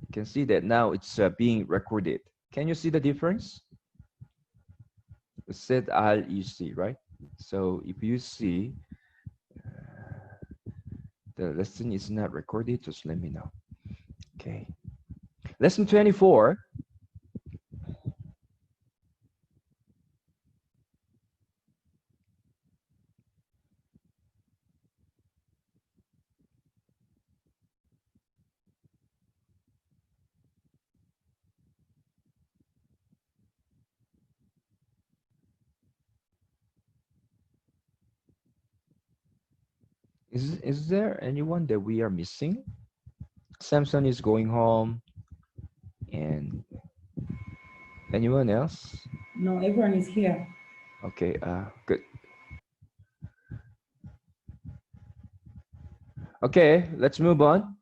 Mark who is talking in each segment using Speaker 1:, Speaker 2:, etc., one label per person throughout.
Speaker 1: You can see that now it's being recorded. Can you see the difference? Set al EC, right? So if you see the lesson is not recorded, just let me know. Okay. Lesson 24. Is there anyone that we are missing? Samson is going home, and anyone else?
Speaker 2: No, everyone is here.
Speaker 1: Okay, good. Okay, let's move on.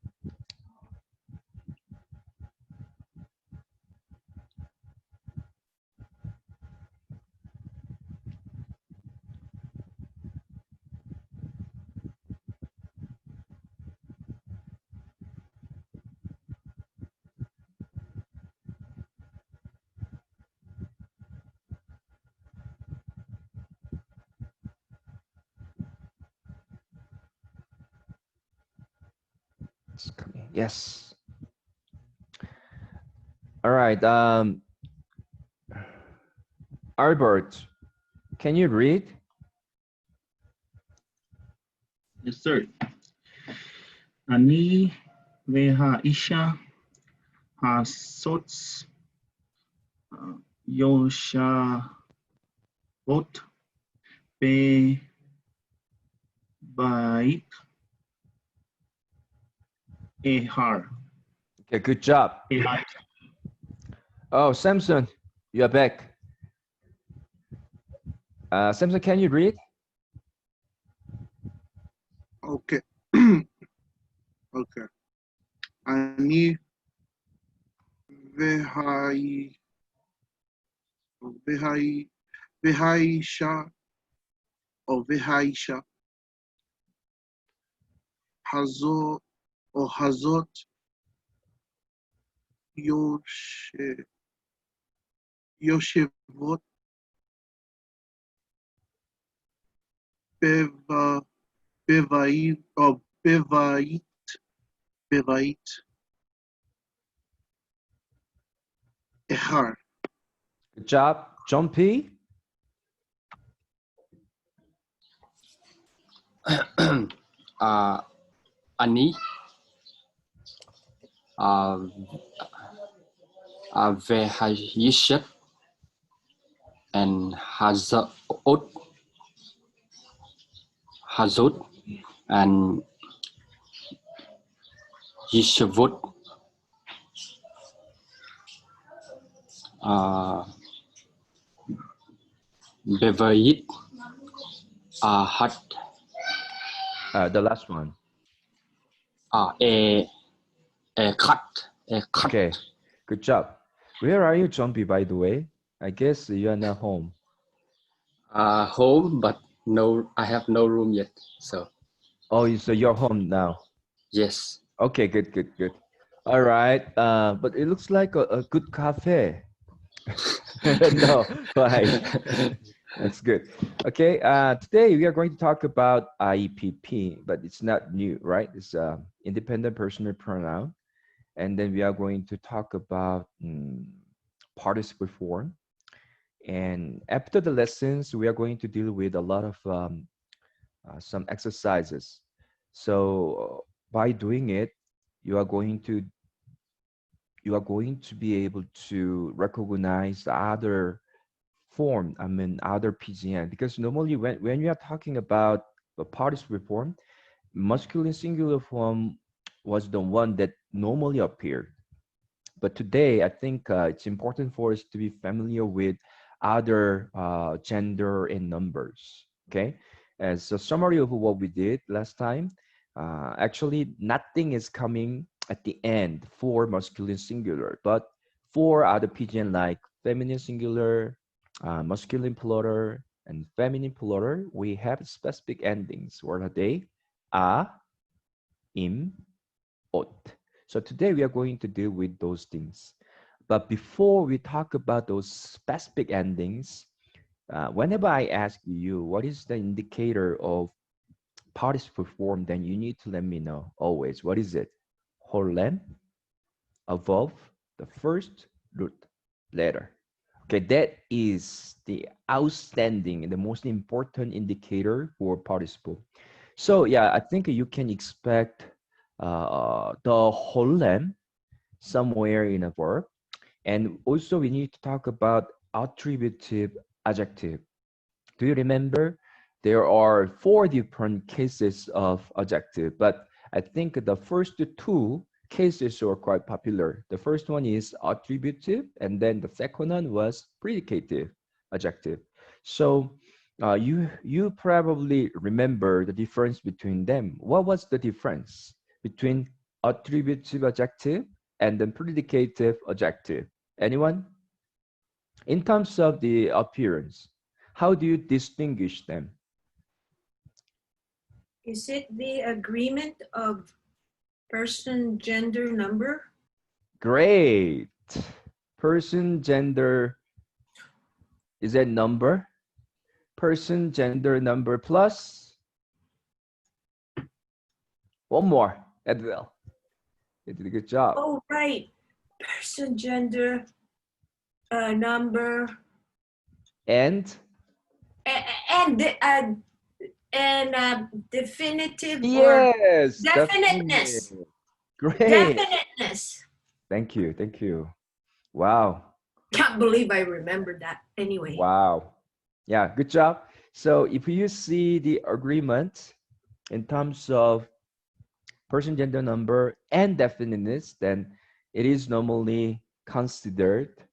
Speaker 1: It's coming. Yes. All right. Albert, can you read?
Speaker 3: Yes, sir. Ani veha isha hasots yosha vot be bait ehar.
Speaker 1: Okay, good job. Oh, Samson, you are back. Samson, can you read?
Speaker 4: Okay. Okay. Ani vehai vehai vehaisha or vehaisha hazo or hazot yoshe yoshevot beva bevait or bevait ehar.
Speaker 1: Good job. John P.
Speaker 5: Ani Vehayishat and Hazot and Yishavot Bevayit Hat
Speaker 1: The last one.
Speaker 5: a cut.
Speaker 1: Okay, good job. Where are you, John P, by the way? I guess you are not home.
Speaker 5: Home, but no, I have no room yet. So.
Speaker 1: Oh, so you're home now.
Speaker 5: Yes.
Speaker 1: Okay, good. All right. But it looks like a good cafe. No, right. That's good. Okay. Today we are going to talk about IEPP, but it's not new, right? It's independent personal pronoun, and then we are going to talk about participle form. And after the lessons, we are going to deal with a lot of some exercises. So by doing it, you are going to be able to recognize the other form, other PGN, because normally when you are talking about the participle form, masculine singular form was the one that normally appeared. But today, I think it's important for us to be familiar with other gender and numbers, okay? As a summary of what we did last time, actually nothing is coming at the end for masculine singular, but for other pigeon like feminine singular, masculine plural, and feminine plural, we have specific endings. What are they? A, im, ot. So today we are going to deal with those things. But before we talk about those specific endings, whenever I ask you what is the indicator of participle form, then you need to let me know always. What is it? Whole length above the first root letter. Okay, that is the outstanding and the most important indicator for participle. So yeah, I think you can expect the whole length somewhere in a verb. And also we need to talk about attributive adjective. Do you remember? There are 4 different cases of adjective, but I think the first 2 cases are quite popular. The first one is attributive, and then the second one was predicative adjective. So you probably remember the difference between them. What was the difference between attributive adjective and then predicative adjective? Anyone? In terms of the appearance, how do you distinguish them?
Speaker 6: Is it the agreement of person, gender, number?
Speaker 1: Great. Person, gender, is that number? Person, gender, number plus one more, Edwell. You did a good job.
Speaker 6: Oh, right. Person, gender, number,
Speaker 1: And
Speaker 6: and definitive or
Speaker 1: yes,
Speaker 6: definiteness.
Speaker 1: definite. Great.
Speaker 6: Definiteness.
Speaker 1: Thank you. Thank you. Wow.
Speaker 6: Can't believe I remembered that. Anyway.
Speaker 1: Wow. Yeah, good job. So if you see the agreement in terms of person, gender, number, and definiteness, then it is normally considered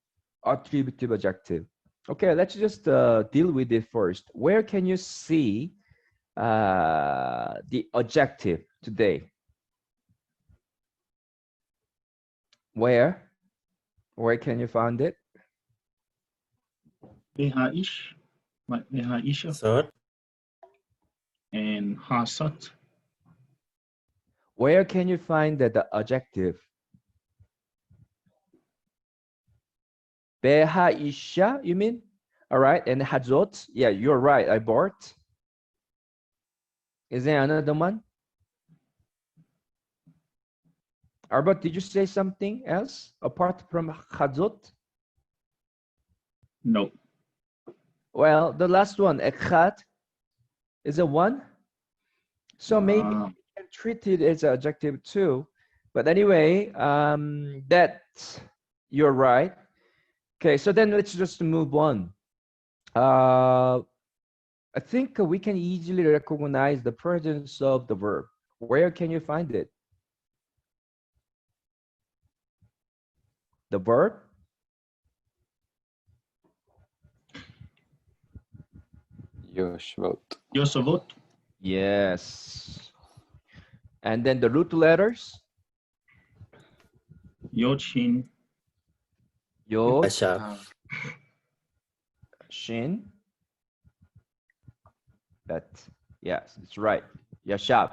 Speaker 1: attributive adjective. Okay, let's just deal with it first. Where can you see the adjective today? Where can you find it?
Speaker 3: Behaish, like Behaisha,
Speaker 7: Third,
Speaker 3: and Hasat.
Speaker 1: Where can you find the adjective? Behaisha, you mean? All right, and hazot. Yeah, you're right. I bought. Is there another one? Arbot, did you say something else apart from hazot?
Speaker 3: No.
Speaker 1: Well, the last one, echad, is a one. So maybe you can treat it as an adjective too. But anyway, that you're right. Okay, so then let's just move on. I think we can easily recognize the presence of the verb. Where can you find it? The verb?
Speaker 5: Yoshvot.
Speaker 3: Yosavot,
Speaker 1: Yes. And then the root letters?
Speaker 3: Yochin,
Speaker 1: Yod,
Speaker 7: Ashab,
Speaker 1: Shin. That, yes, it's right. Yashab.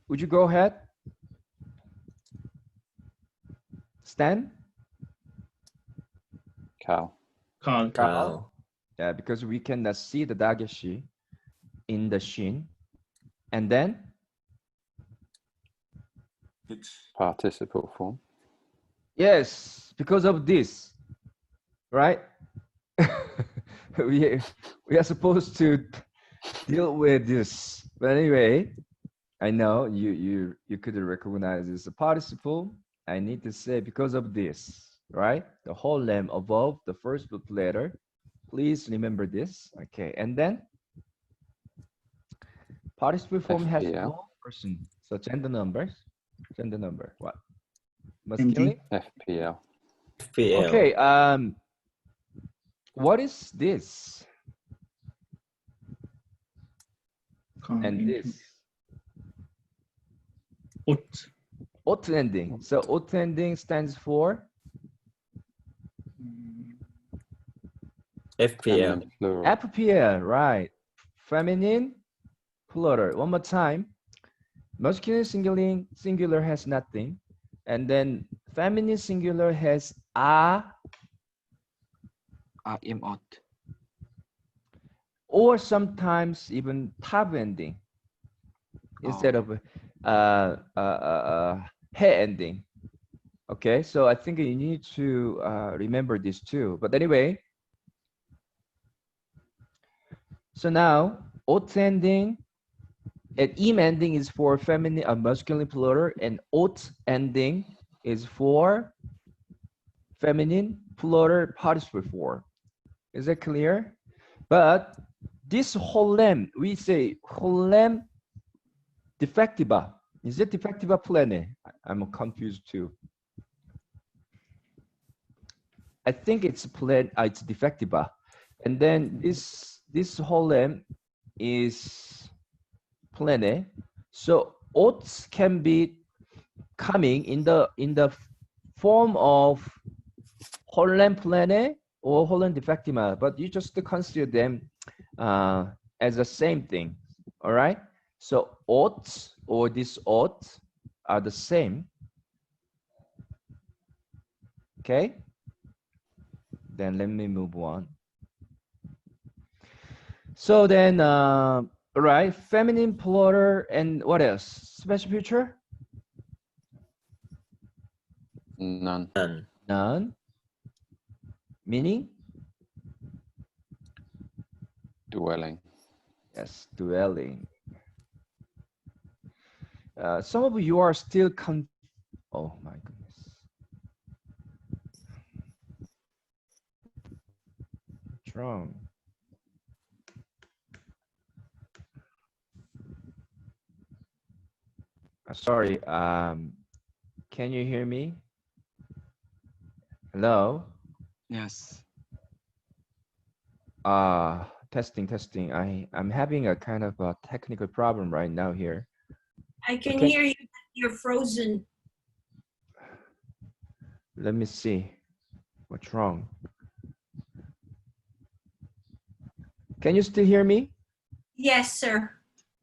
Speaker 1: Would you go ahead? Stan?
Speaker 5: Cow.
Speaker 3: Kal,
Speaker 7: Cow,
Speaker 1: Yeah, because we can see the dageshi in the shin. And then?
Speaker 5: Participle form.
Speaker 1: Yes, because of this, right? we are supposed to deal with this. But anyway, I know you could recognize this a participle. I need to say because of this, right? The whole name above the first letter. Please remember this. Okay, and then participle form has
Speaker 5: FPL.
Speaker 1: no person. So gender numbers. Gender number. What?
Speaker 3: Empty.
Speaker 1: Masculine?
Speaker 5: FPL.
Speaker 7: FPL,
Speaker 1: Okay, what is this
Speaker 3: Kal,
Speaker 1: and this?
Speaker 3: Ut,
Speaker 1: Ot ending. So ot ending stands for
Speaker 7: FPL,
Speaker 5: Feminine plural.
Speaker 1: FPL, right? Feminine plural. One more time. Masculine singular has nothing. And then feminine singular has a
Speaker 7: imot.
Speaker 1: or sometimes even tab ending instead of he ending. Okay, so I think you need to remember this too. But anyway, so now ot ending and im ending is for feminine masculine plural, and ot ending is for feminine plural participle form. Is that clear? But this holem, we say holem defectiva. Is it defectiva plene? I'm confused too. I think it's it's defectiva. And then this holem is plene. So oats can be coming in the form of holem plene or holem defectiva, but you just consider them as the same thing. All right. So oats or this oats are the same. Okay. Then let me move on. So then, right, feminine plural and what else? Special future?
Speaker 5: None.
Speaker 7: None.
Speaker 1: None. Meaning?
Speaker 5: Dwelling.
Speaker 1: Yes, dwelling. Some of you are still oh my goodness. What's wrong? Sorry, can you hear me? Hello?
Speaker 7: Yes.
Speaker 1: Testing. I'm having a kind of a technical problem right now here.
Speaker 6: I can
Speaker 1: Okay.
Speaker 6: hear you. You're frozen.
Speaker 1: Let me see. What's wrong? Can you still hear me?
Speaker 6: Yes, sir.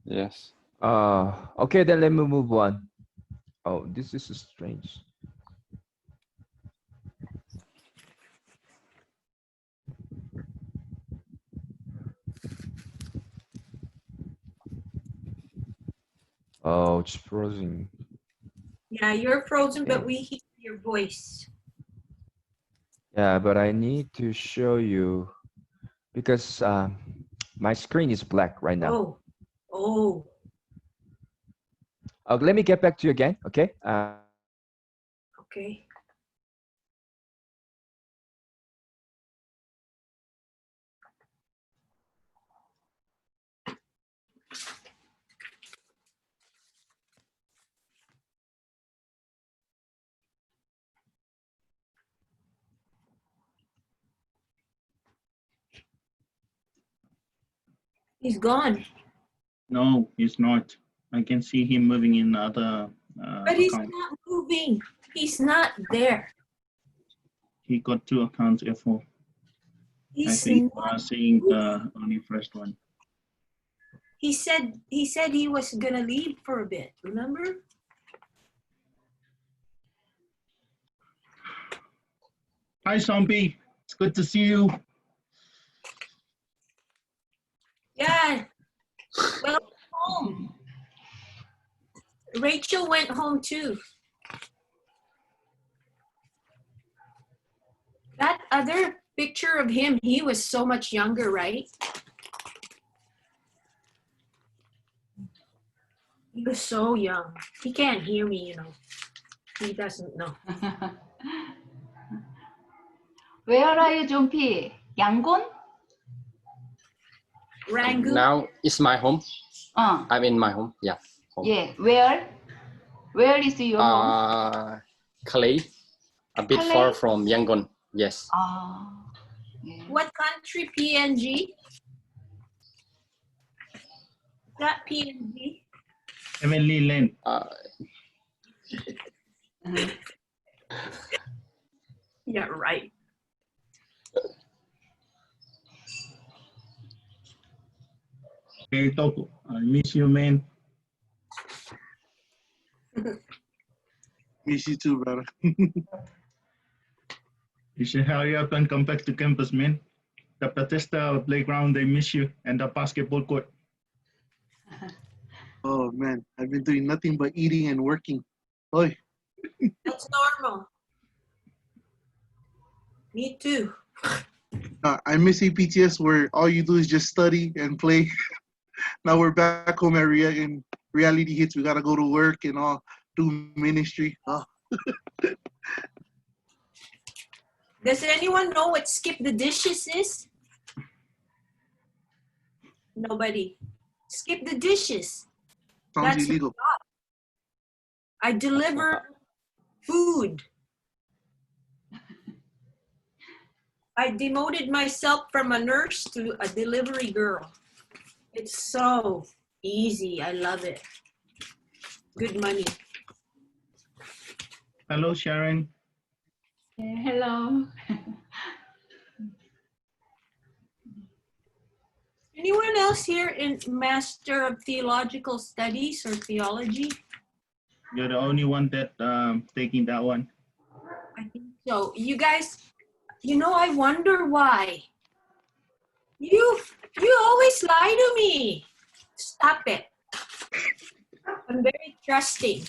Speaker 5: Yes.
Speaker 1: Okay, then let me move on. Oh, this is strange. Oh, it's frozen.
Speaker 6: Yeah, you're frozen,
Speaker 1: Okay.
Speaker 6: but we hear your voice.
Speaker 1: Yeah, but I need to show you because my screen is black right now.
Speaker 6: Oh, oh.
Speaker 1: Let me get back to you again, okay?
Speaker 6: Okay. He's gone.
Speaker 3: No, he's not. I can see him moving in other
Speaker 6: But he's
Speaker 3: account.
Speaker 6: not moving. He's not there.
Speaker 3: He got two accounts, F4. I
Speaker 6: He's
Speaker 3: think
Speaker 6: not.
Speaker 3: seeing the only first one.
Speaker 6: He said he was gonna leave for a bit. Remember?
Speaker 3: Hi, Zombie. It's good to see you.
Speaker 6: Yeah. Well, home. Rachel went home too. That other picture of him, he was so much younger, right? He was so young. He can't hear me, you know. He doesn't know.
Speaker 8: Where are you, Jompi? Yangon?
Speaker 6: Rangoon.
Speaker 7: Now it's my home.
Speaker 8: Uh,
Speaker 7: I'm in my home. Yeah. Home.
Speaker 8: yeah. Where? Where is your home?
Speaker 7: Clay. A bit
Speaker 8: Clay?
Speaker 7: far from Yangon. Yes.
Speaker 8: Yeah.
Speaker 6: What country? PNG? That PNG?
Speaker 3: Heavenly Land.
Speaker 6: Yeah, right.
Speaker 3: Okay, Toko. I miss you, man.
Speaker 4: Miss you too, brother.
Speaker 3: You should hurry up and come back to campus, man. The Bethesda playground, they miss you, and the basketball court.
Speaker 4: Oh man, I've been doing nothing but eating and working. Oy.
Speaker 6: That's normal. Me too.
Speaker 4: I miss APTS where all you do is just study and play. Now we're back home at in reality hits. We gotta go to work and all do ministry. Oh.
Speaker 6: Does anyone know what skip the dishes is? Nobody. Skip the dishes.
Speaker 4: Sounds
Speaker 6: That's
Speaker 4: illegal.
Speaker 6: I deliver food. I demoted myself from a nurse to a delivery girl. It's so easy. I love it. Good money.
Speaker 3: Hello, Sharon.
Speaker 8: Hello.
Speaker 6: Anyone else here in Master of Theological Studies or Theology?
Speaker 3: You're the only one that taking that one.
Speaker 6: I think so. You guys, you know, I wonder why. You always lie to me. Stop it. I'm very trusting.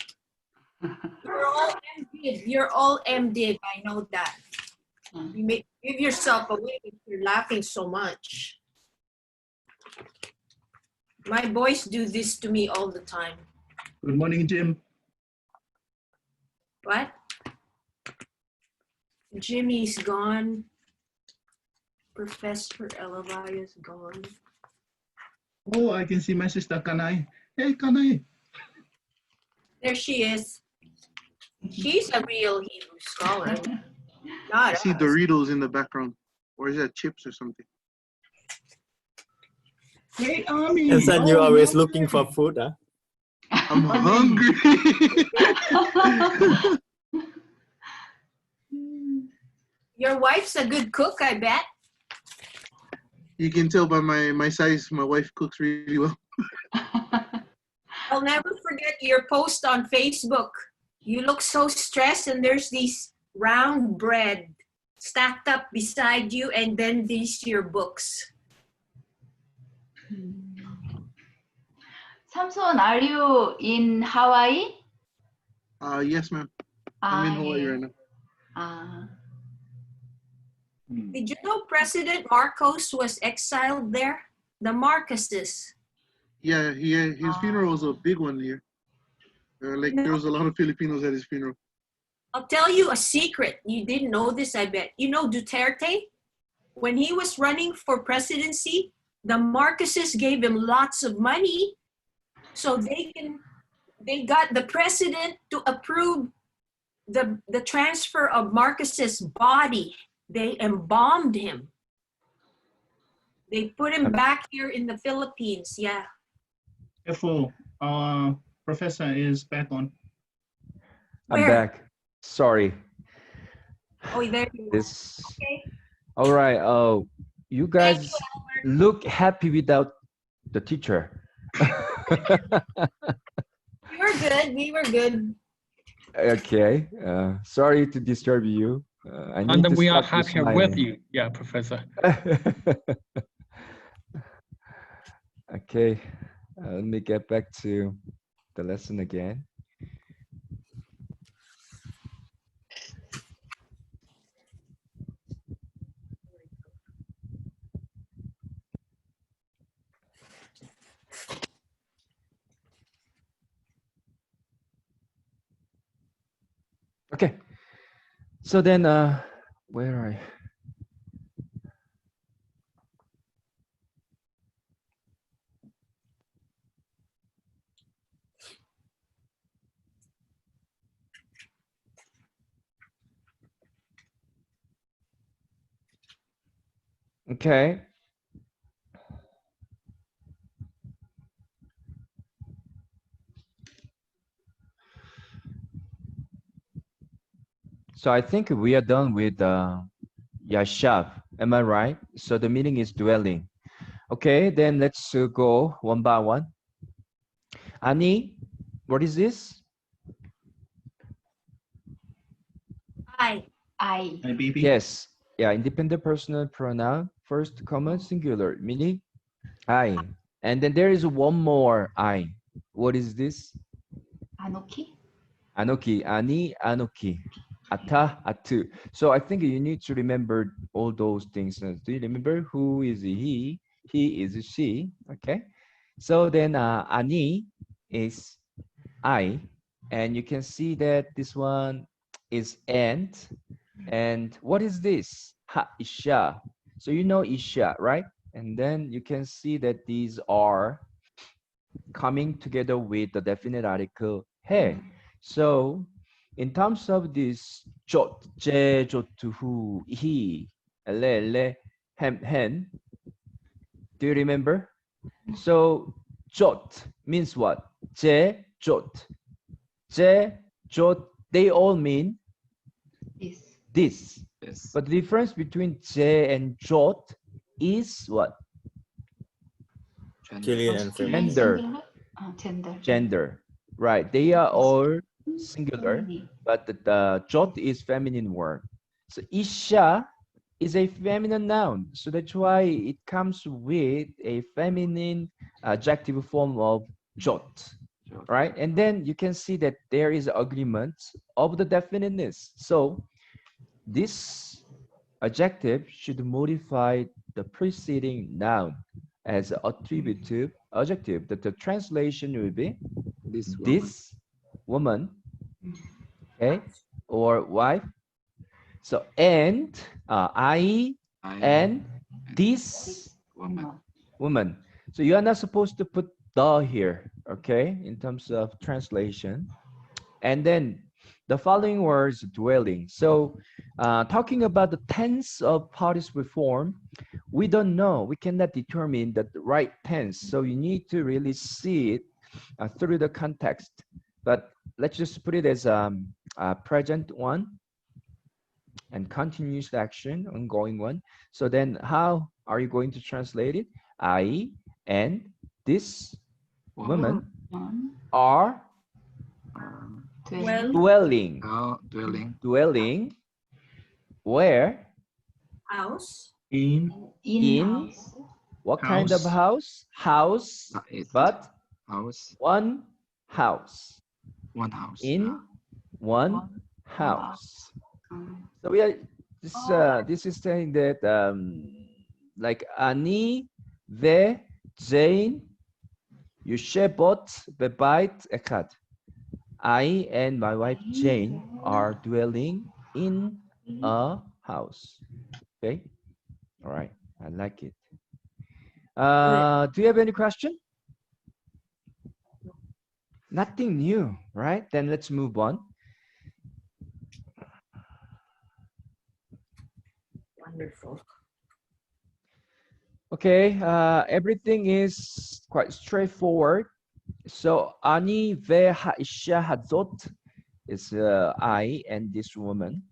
Speaker 6: You're all MDiv. You're all MDiv. I know that. You may give yourself away if you're laughing so much. My boys do this to me all the time.
Speaker 3: Good morning, Jim.
Speaker 6: What? Jimmy's gone. Professor Elavai is gone.
Speaker 3: Oh, I can see my sister Kanai. Hey, Kanai.
Speaker 6: There she is. She's a real Hebrew scholar.
Speaker 4: I
Speaker 6: Not
Speaker 4: see
Speaker 6: us.
Speaker 4: Doritos in the background. Or is that chips or something?
Speaker 3: Hey, Ami.
Speaker 9: And son,
Speaker 3: Oh,
Speaker 9: you always
Speaker 3: no
Speaker 9: looking
Speaker 3: way.
Speaker 9: for food, huh?
Speaker 4: I'm hungry.
Speaker 6: Your wife's a good cook, I bet.
Speaker 4: You can tell by my size, my wife cooks really well.
Speaker 6: I'll never forget your post on Facebook. You look so stressed and there's these round bread stacked up beside you and then these your books.
Speaker 8: Samson, are you in Hawaii?
Speaker 4: Yes, ma'am. I'm in Hawaii
Speaker 8: yeah.
Speaker 4: right now.
Speaker 6: Did you know President Marcos was exiled there? The Marcoses.
Speaker 4: Yeah, his funeral was a big one here. There was a lot of Filipinos at his funeral.
Speaker 6: I'll tell you a secret. You didn't know this, I bet. You know Duterte? When he was running for presidency, the Marcoses gave him lots of money so they got the president to approve the transfer of Marcos's body. They embalmed him. They put him back here in the Philippines. Yeah.
Speaker 3: Careful. Our professor is back on.
Speaker 1: I'm
Speaker 6: Where?
Speaker 1: back. Sorry.
Speaker 6: Oh, there you are.
Speaker 1: This.
Speaker 6: Okay.
Speaker 1: All right. Oh, you
Speaker 6: Thank
Speaker 1: guys
Speaker 6: you,
Speaker 1: look happy without the teacher.
Speaker 6: We were good. We were good.
Speaker 1: Okay. Sorry to disturb you. I need
Speaker 10: And
Speaker 1: to
Speaker 10: we are
Speaker 1: stop you
Speaker 10: happier with
Speaker 1: smiling.
Speaker 10: you. Yeah, Professor.
Speaker 1: Okay. Let me get back to the lesson again. Okay. So then, where are I? Okay. So I think we are done with Yashav. Am I right? So the meaning is dwelling. Okay, then let's go one by one. Ani, what is this?
Speaker 6: I.
Speaker 8: I.
Speaker 3: IPP.
Speaker 1: Yes. Yeah, independent personal pronoun, first common singular, meaning I. And then there is one more I. What is this?
Speaker 8: Anoki.
Speaker 1: Anoki, ani, anoki. Ata, atu. So I think you need to remember all those things. Do you remember who is he? He is she. Okay. So then ani is I. And you can see that this one is and what is this? Ha, isha. So you know isha, right? And then you can see that these are coming together with the definite article he. So in terms of this jot, je, jot, who, he, le, hen, do you remember? So jot means what? Je, jot. Je, jot, they all mean
Speaker 8: This.
Speaker 1: this.
Speaker 5: Yes.
Speaker 1: But the difference between je and jot is what?
Speaker 9: Masculine and feminine.
Speaker 1: Gender.
Speaker 8: Singular. Gender.
Speaker 1: Gender. Right. They are all singular,
Speaker 8: Feminine.
Speaker 1: but the jot is feminine word. So isha is a feminine noun. So that's why it comes with a feminine adjective form of jot. Right. And then you can see that there is agreement of the definiteness. So this adjective should modify the preceding noun as attributive adjective. That the translation will be this woman, okay, or wife. So and I and this woman. So you are not supposed to put the here, okay, in terms of translation. And then the following words dwelling. So talking about the tense of participle form, we don't know, we cannot determine the right tense. So you need to really see it through the context. But let's just put it as a present one and continuous action, ongoing one. So then how are you going to translate it? I and this woman are
Speaker 8: Dwelling.
Speaker 1: dwelling.
Speaker 5: Dwelling.
Speaker 1: Where?
Speaker 6: House.
Speaker 3: In
Speaker 1: In
Speaker 8: house.
Speaker 1: what kind of
Speaker 3: House.
Speaker 1: house? But
Speaker 5: House.
Speaker 1: one house.
Speaker 5: One house.
Speaker 1: In one house. So we are this is saying that like ani ve Jane yushabot bebait echad. I and my wife Jane are dwelling in a house. Okay. All right. I like it. Do you have any question? Nothing new, right? Then let's move on.
Speaker 6: Wonderful.
Speaker 1: Okay, everything is quite straightforward. So ani ve haisha hazot is I and this woman.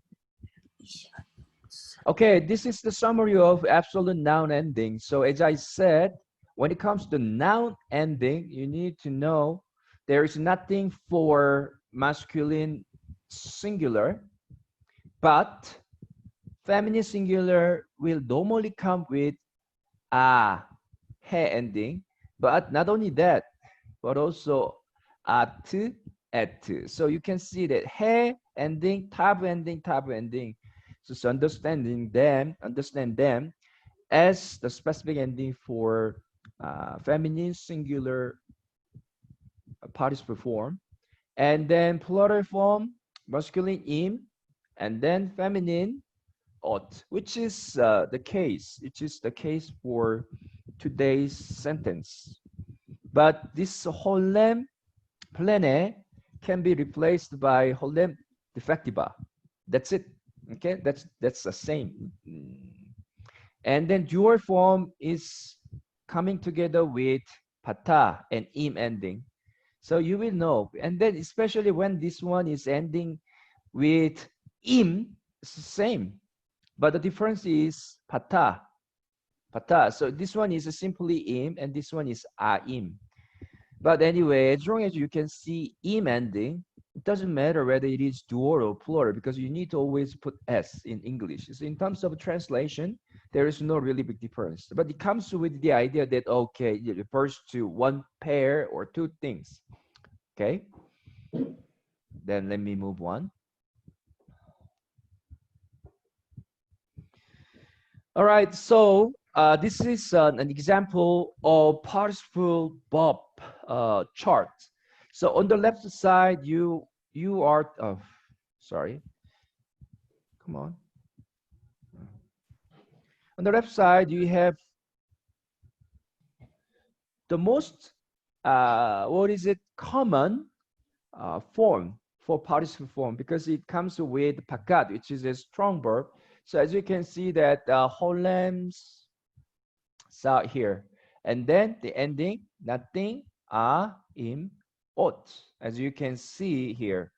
Speaker 1: Okay, this is the summary of absolute noun ending. So as I said, when it comes to noun ending, you need to know there is nothing for masculine singular, but feminine singular will normally come with a, he ending. But not only that, but also at, at. So you can see that he ending, tab ending, tab ending. So understand them as the specific ending for feminine singular participle form, and then plural form masculine im, and then feminine ought, which is the case. Which is the case for today's sentence. But this holem plene can be replaced by holem defectiva. That's it. Okay, that's the same. And then dual form is coming together with pata and im ending. So you will know. And then especially when this one is ending with im, it's the same. But the difference is pata. Pata. So this one is simply im and this one is a im. But anyway, as long as you can see im ending, it doesn't matter whether it is dual or plural because you need to always put s in English. So in terms of translation, there is no really big difference. But it comes with the idea that, okay, it refers to one pair or two things. Okay? Then let me move on. All right, so this is an example of participle verb chart. So on the left side, you are, sorry, come on. On the left side, you have the most, what is it, common form for participle form because it comes with pakat, which is a strong verb. So as you can see that Holland's out here, and then the ending nothing, im, ot, as you can see here.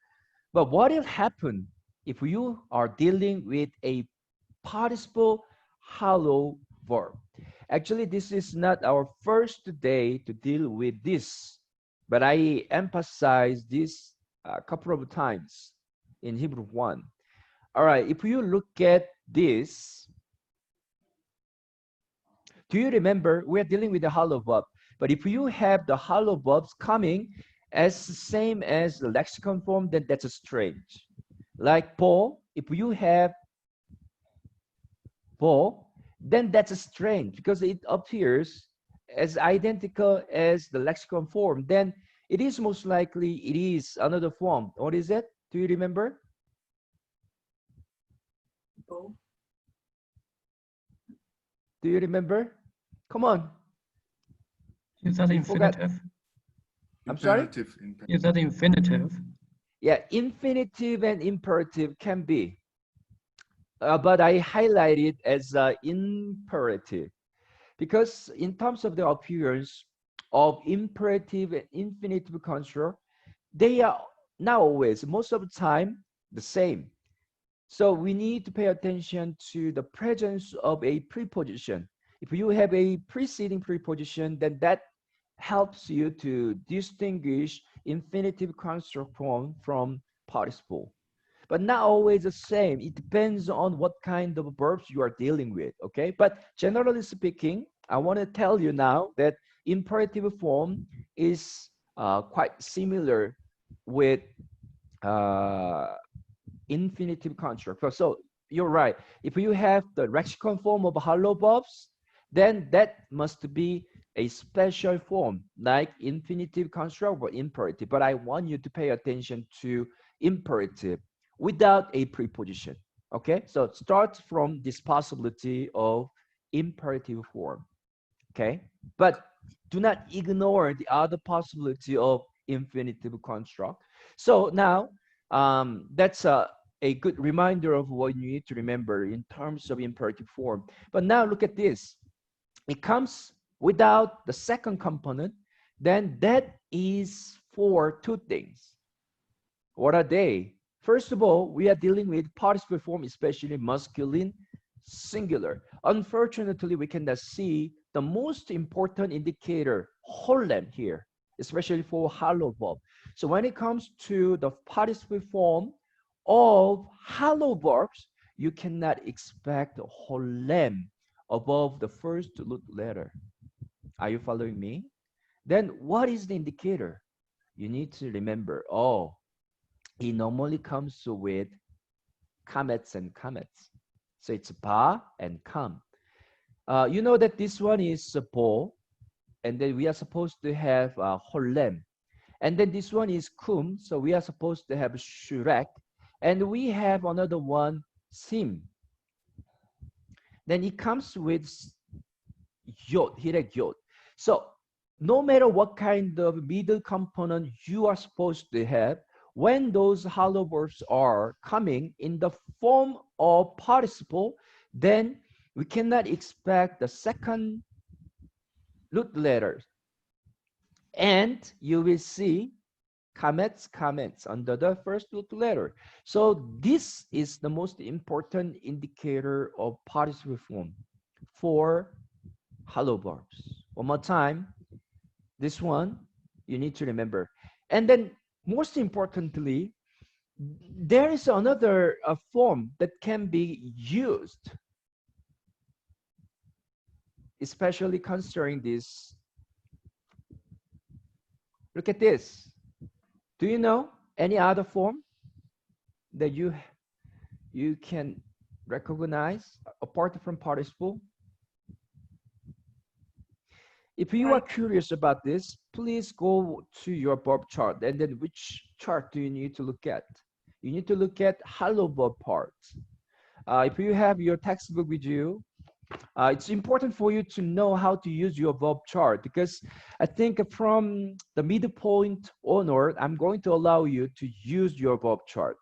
Speaker 1: But what will happen if you are dealing with a participle hollow verb? Actually, this is not our first day to deal with this, but I emphasize this a couple of times in Hebrew 1. All right, if you look at this, do you remember we're dealing with the hollow verb? But if you have the hollow verbs coming as same as the lexicon form, then that's strange. Like Paul, if you have Paul, then that's strange because it appears as identical as the lexicon form. Then it is most likely it is another form. What is it? Do you remember?
Speaker 6: Go.
Speaker 1: Do you remember? Come on.
Speaker 9: Is that
Speaker 1: You forgot.
Speaker 9: infinitive?
Speaker 1: I'm sorry?
Speaker 9: Is that infinitive?
Speaker 1: Yeah, infinitive and imperative can be. But I highlight it as imperative because in terms of the appearance of imperative and infinitive construct, they are not always, most of the time, the same. So we need to pay attention to the presence of a preposition. If you have a preceding preposition, then that helps you to distinguish infinitive construct form from participle. But not always the same. It depends on what kind of verbs you are dealing with, okay? But generally speaking, I want to tell you now that imperative form is quite similar with infinitive construct. So you're right. If you have the lexicon form of hollow verbs, then that must be a special form like infinitive construct or imperative. But I want you to pay attention to imperative without a preposition. Okay, so start from this possibility of imperative form. Okay, but do not ignore the other possibility of infinitive construct. So now that's a good reminder of what you need to remember in terms of imperative form. But now look at this. It comes without the second component, then that is for two things. What are they? First of all, we are dealing with participle form, especially masculine singular. Unfortunately, we cannot see the most important indicator, Holland here, especially for hollow verb. So when it comes to the participle form of hollow verbs, you cannot expect Holland above the first root letter. Are you following me? Then what is the indicator? You need to remember, oh, it normally comes with comets and comets. So it's ba and kam. You know that this one is bo, and then we are supposed to have holem. And then this one is kum, so we are supposed to have shurek. And we have another one, sim. Then it comes with yod, hirek yod. So no matter what kind of middle component you are supposed to have, when those hollow verbs are coming in the form of participle, then we cannot expect the second root letters. And you will see comments under the first root letter. So this is the most important indicator of participle form for hollow verbs. One more time, this one you need to remember. And then most importantly, there is another form that can be used, especially considering this. Look at this. Do you know any other form that you can recognize apart from participle? If you are curious about this, please go to your verb chart, and then which chart do you need to look at? You need to look at hello verb part. If you have your textbook with you, it's important for you to know how to use your verb chart, because I think from the midpoint onward, I'm going to allow you to use your verb chart.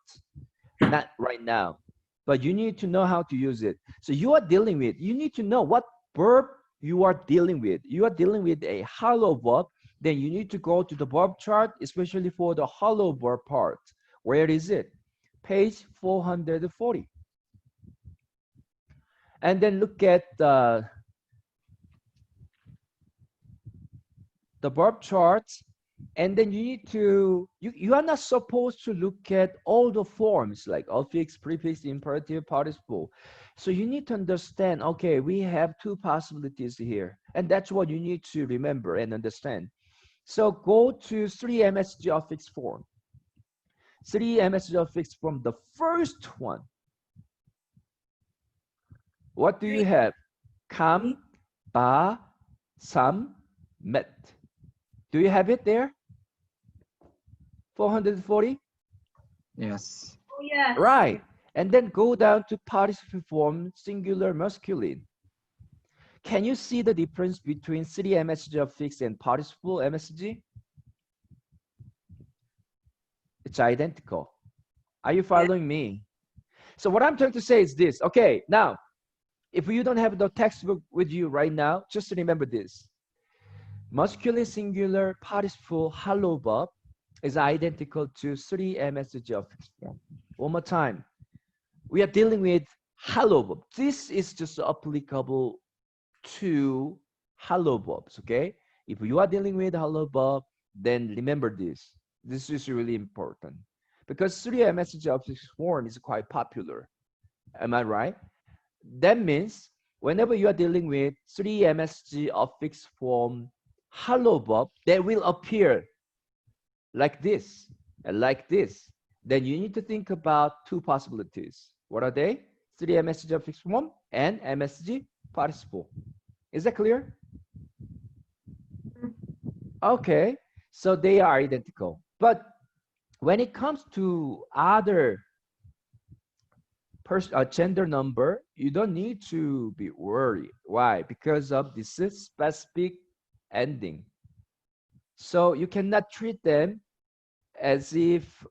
Speaker 1: Not right now, but you need to know how to use it. So you are dealing with, you need to know what verb you are dealing with. You are dealing with a hello verb, then you need to go to the verb chart, especially for the hello verb part. Where is it? Page 440. And then look at the verb charts, and then you need to, you are not supposed to look at all the forms like affix, prefix, imperative, participle. So you need to understand, okay, we have two possibilities here, and that's what you need to remember and understand. So go to 3 MSG affix form. 3 MSG affix form, the first one. What do you have? Kam, ba, sam, met. Do you have it there? 440?
Speaker 5: Yes.
Speaker 6: Oh, yes.
Speaker 1: Right. And then go down to participle form, singular masculine. Can you see the difference between 3 MSG affix and participle MSG? It's identical. Are you following me? So what I'm trying to say is this. Okay, now, if you don't have the textbook with you right now, just remember this. Masculine singular participle hello verb is identical to 3 MSG affix form. One more time. We are dealing with hello verb. This is just applicable to hello verbs, okay? If you are dealing with hello verb, then remember this. This is really important because 3 MSG affix form is quite popular. Am I right? That means whenever you are dealing with 3 MSG affix form hello verb, they will appear like this and like this. Then you need to think about two possibilities. What are they? 3 MSG affix form and MSG participle. Is that clear? Okay, so they are identical. But when it comes to other gender number, you don't need to be worried. Why? Because of this specific ending. So you cannot treat them as if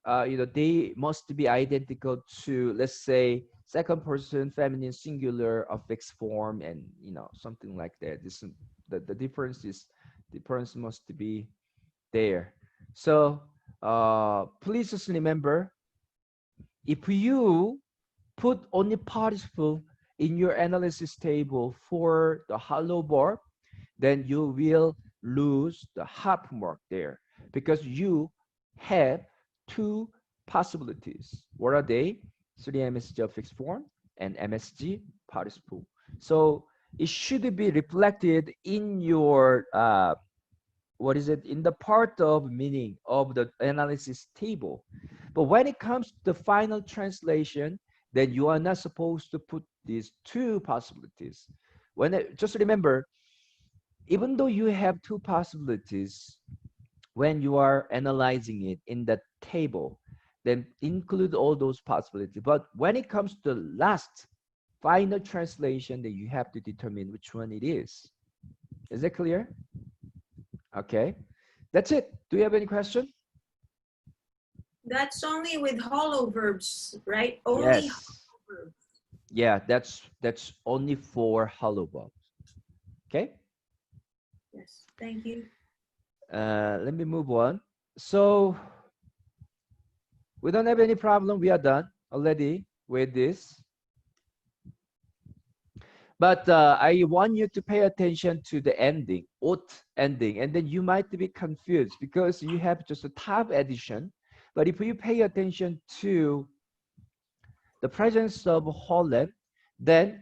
Speaker 1: they must be identical to, let's say, second person feminine singular affix form, and something like that. This the difference must be there. So please just remember, if you put only participle in your analysis table for the hello verb, then you will lose the half mark there, because you have two possibilities. What are they? 3 MSG affix form and MSG participle. So it should be reflected in your in the part of meaning of the analysis table. But when it comes to the final translation, then you are not supposed to put these two possibilities. Just remember, even though you have two possibilities, when you are analyzing it in the table, then include all those possibilities. But when it comes to the last final translation, then you have to determine which one it is. Is that clear? Okay, that's it. Do you have any question?
Speaker 6: That's only with hollow verbs, right? Only
Speaker 1: Yes.
Speaker 6: hollow verbs.
Speaker 1: Yeah, that's only for hollow verbs. Okay.
Speaker 6: Yes, thank you.
Speaker 1: Let me move on. So we don't have any problem. We are done already with this. But I want you to pay attention to the ending, ot ending, and then you might be confused because you have just a tab addition, But if you pay attention to the presence of Holem, then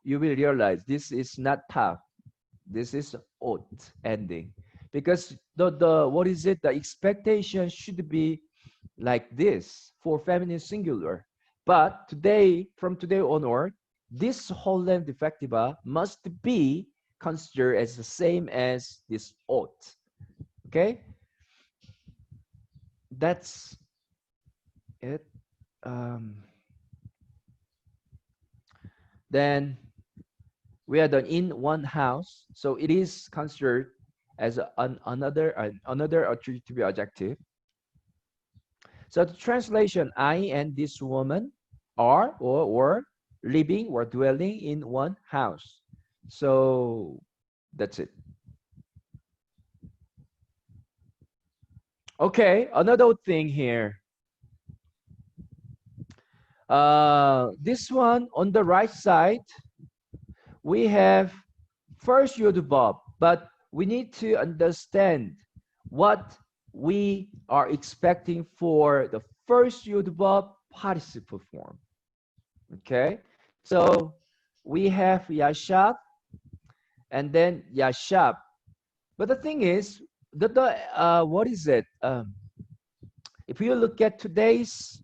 Speaker 1: you will realize this is not tough. This is odd ending, because the what is it? The expectation should be like this for feminine singular. But today, from today onward, this Holem defectiva must be considered as the same as this ought. Okay, that's it. Then we are done in one house, so it is considered as another attributive adjective. So the translation, I and this woman are or living or dwelling in one house. So that's it. Okay, another thing here. This one on the right side, we have first yod verb, but we need to understand what we are expecting for the first yod verb participle form. Okay, so we have yashab and then yashab, but the thing is that what is it? If you look at today's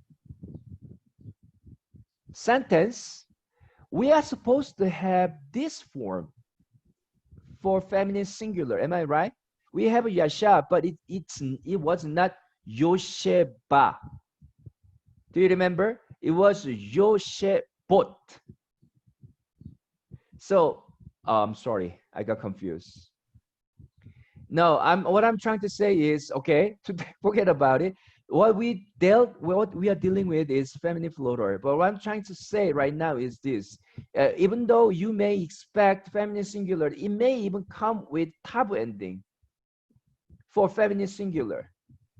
Speaker 1: sentence, we are supposed to have this form for feminine singular. Am I right? We have a yasha, but it was not yosheba. Do you remember? It was yoshebot. So I'm sorry, I got confused. No, what I'm trying to say is, okay, forget about it. What we are dealing with is feminine plural. But what I'm trying to say right now is this: even though you may expect feminine singular, it may even come with tab ending for feminine singular.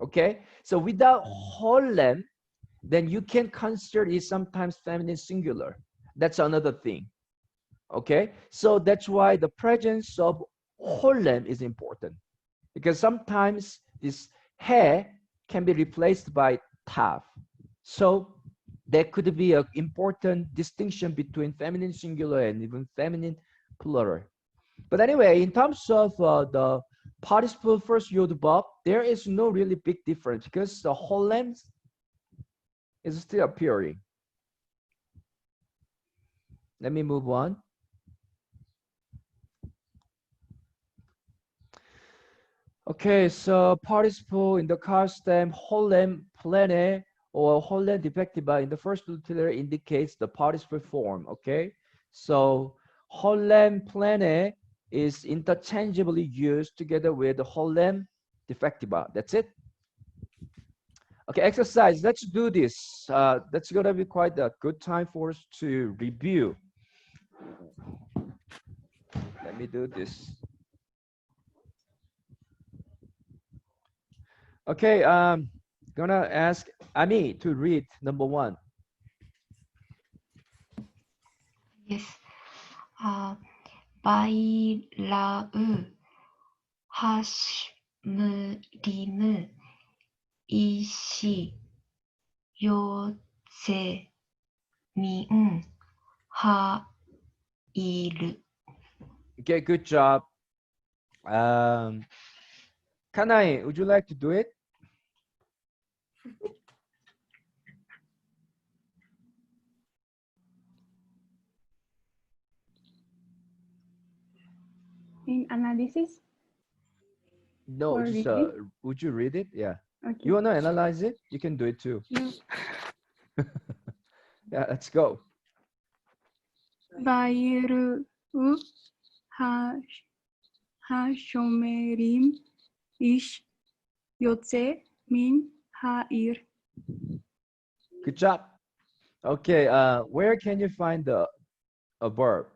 Speaker 1: Okay, so without holem, then you can consider it sometimes feminine singular. That's another thing. Okay, so that's why the presence of holem is important, because sometimes this he can be replaced by tav. So there could be an important distinction between feminine singular and even feminine plural. But anyway, in terms of the participle first yod verb, there is no really big difference because the holem is still appearing. Let me move on. Okay, so participle in the car stem holem plane or holem defectiva in the first auxiliary indicates the participle form. Okay, so holem plane is interchangeably used together with the holem defectiva. That's it. Okay, exercise. Let's do this. That's gonna be quite a good time for us to review. Let me do this. Okay, gonna ask Ami to read number 1.
Speaker 8: Yes. 바이라우 하시므리무 이시 요제민 하이르.
Speaker 1: Okay, good job. Kanai, would you like to do it?
Speaker 2: In analysis?
Speaker 1: No,
Speaker 2: Or
Speaker 1: just
Speaker 2: reading?
Speaker 1: would you read it? Yeah.
Speaker 2: Okay.
Speaker 1: You wanna analyze it? You can do it too.
Speaker 2: No.
Speaker 1: Yeah, let's go.
Speaker 2: 바이르우 하쇼메림 이시 요제 민 하իր.
Speaker 1: Good job. Okay, where can you find a verb?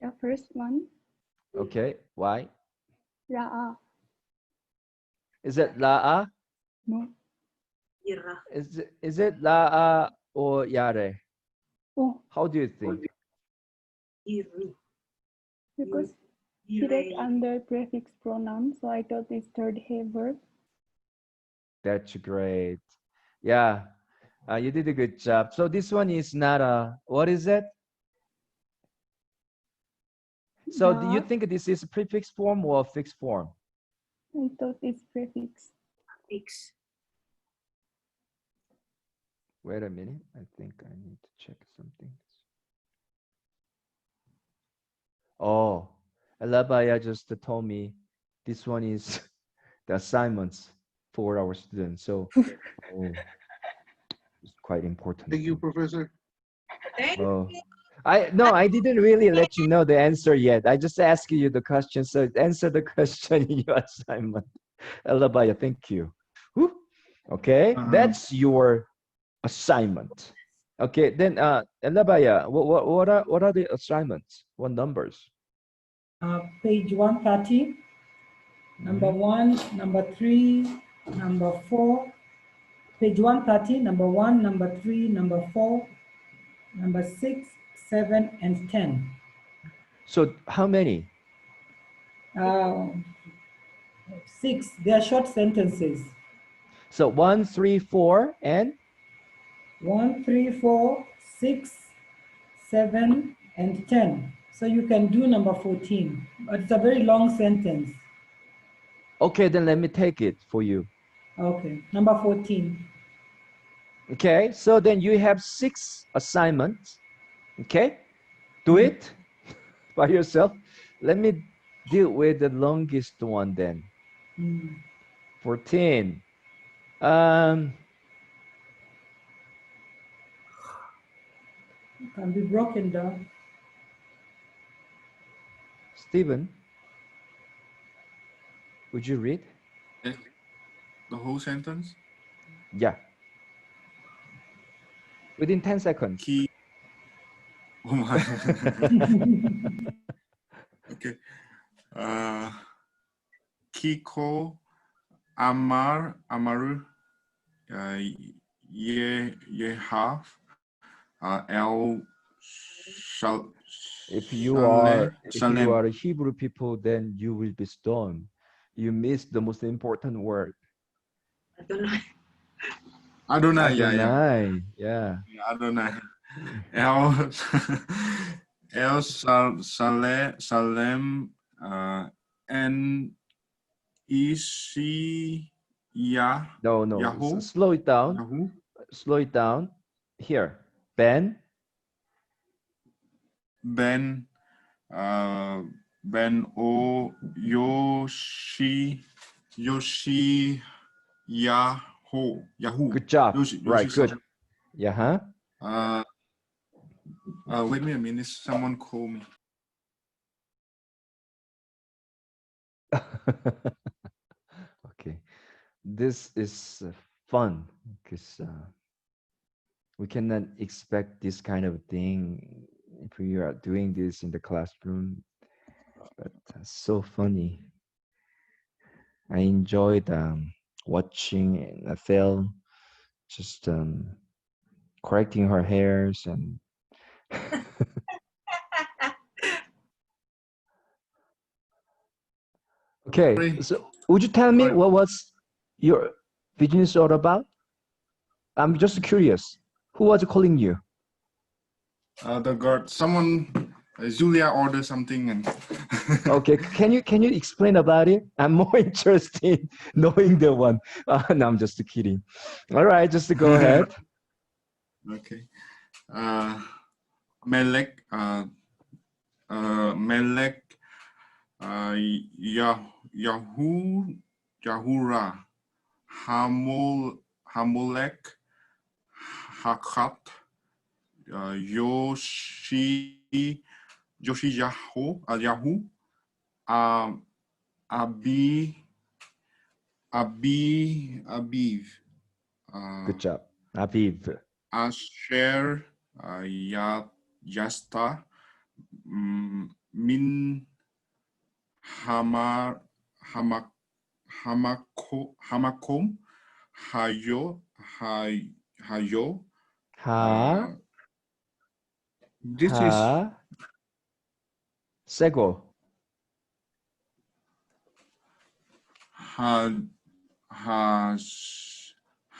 Speaker 2: The first one,
Speaker 1: Okay, why?
Speaker 2: raa.
Speaker 1: Is it la'a?
Speaker 2: No.
Speaker 1: Is it la'a or yare?
Speaker 2: Oh,
Speaker 1: How do you think?
Speaker 2: because direct under prefix pronoun, so I thought it's third he verb.
Speaker 1: That's great. Yeah, you did a good job. So this one is not a, what is it? So do you
Speaker 2: Yeah,
Speaker 1: think this is a prefix form or a fixed form?
Speaker 2: I thought it's prefix.
Speaker 6: Thanks.
Speaker 1: Wait a minute. I think I need to check something. Oh, Alabaya just told me this one is the assignments for our students. So, oh, it's quite important
Speaker 4: Thank you,
Speaker 1: thing.
Speaker 4: Professor.
Speaker 6: Thank
Speaker 1: Oh, I didn't really let you know the answer yet. I just asked you the question. So answer the question in your assignment. Alabaya, thank you. Whew. Okay, that's your assignment. Okay, then Alabaya, what are the assignments? What numbers?
Speaker 10: Page 130, number
Speaker 1: Mhm.
Speaker 10: 1, number 3, number 4. Page 130, number 1, number 3, number 4, number 6, 7, and 10.
Speaker 1: So how many?
Speaker 10: 6, they are short sentences.
Speaker 1: So 1, 3, 4, and
Speaker 10: 1, 3, 4, 6, 7, and 10. So you can do number 14, but it's a very long sentence.
Speaker 1: okay, then let me take it for you.
Speaker 10: Okay, number 14.
Speaker 1: Okay, so then you have 6 assignments. Okay, do it by yourself. Let me deal with the longest one then. 14.
Speaker 10: Can be broken down.
Speaker 1: Stephen, would you read?
Speaker 11: The whole sentence?
Speaker 1: Yeah. Within 10 seconds.
Speaker 11: Key. Oh my. Okay. Kiko, Amaru, Yehav, El Shal.
Speaker 1: If you are
Speaker 11: Shalem.
Speaker 1: a Hebrew people, then you will be stoned. You missed the most important word.
Speaker 11: Adonai,
Speaker 1: Adonai. Yeah.
Speaker 11: Adonai. El Salem, and Isi
Speaker 1: No.
Speaker 11: Yahoo.
Speaker 1: Slow it down.
Speaker 11: Yahoo.
Speaker 1: Slow it down. Here. Ben.
Speaker 11: Ben O Yoshi Yahoo.
Speaker 1: Good job.
Speaker 11: Yoshi
Speaker 1: Right. Good.
Speaker 11: Salem.
Speaker 1: Yeah.
Speaker 11: Wait me a minute. Someone call me.
Speaker 1: Okay. This is fun because we cannot expect this kind of thing if we are doing this in the classroom. But so funny. I enjoyed watching Ethel just correcting her hairs and okay.
Speaker 11: Sorry.
Speaker 1: So would you tell me
Speaker 11: Sorry.
Speaker 1: what was your business all about? I'm just curious. Who was calling you?
Speaker 11: The guard. Someone. Julia ordered something and.
Speaker 1: Okay, can you explain about it? I'm more interested in knowing the one. No, I'm just kidding. All right, just to go ahead.
Speaker 11: Okay. Melek. Melek. Yahura. Hamolek. Hakat. Yoshi Yahoo. Abiv.
Speaker 1: Good job. Aviv.
Speaker 11: Asher. Yasta. Min Hamak Hamakom. Hayo.
Speaker 1: Ha.
Speaker 11: This is
Speaker 1: Ha. Sego.
Speaker 11: ha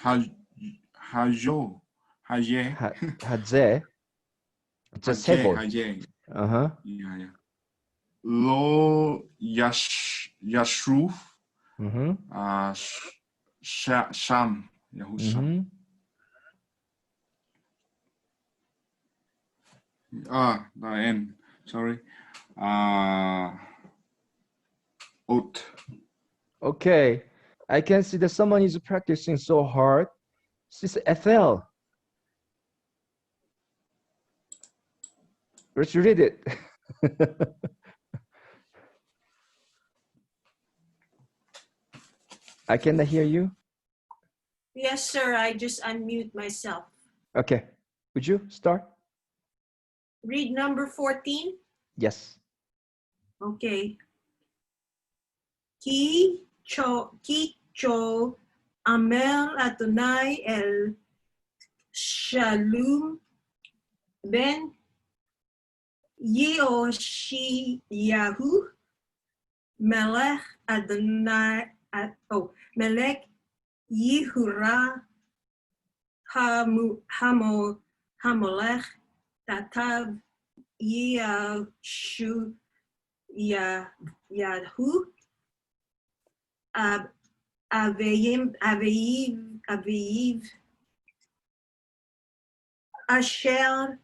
Speaker 11: Hajo. Haye.
Speaker 1: Hadze. It's a
Speaker 11: Haye.
Speaker 1: symbol.
Speaker 11: Haye.
Speaker 1: Uh-huh.
Speaker 11: Yeah. Lo Yashru.
Speaker 1: Mm-hmm.
Speaker 11: Sham. Yahusham.
Speaker 1: Mm-hmm.
Speaker 11: The end. Sorry. Oat.
Speaker 1: Okay. I can see that someone is practicing so hard. This is Ethel. Let's read it. I cannot hear you.
Speaker 6: Yes, sir. I just unmute myself.
Speaker 1: Okay. Would you start?
Speaker 6: Read number 14.
Speaker 1: Yes.
Speaker 6: Okay. Ki cho Amel Adonai el Shalom ben Yoshiyahu Melech Adonai Melech Yehura Hamolech Tatav Yashu Yahu Aviv Asher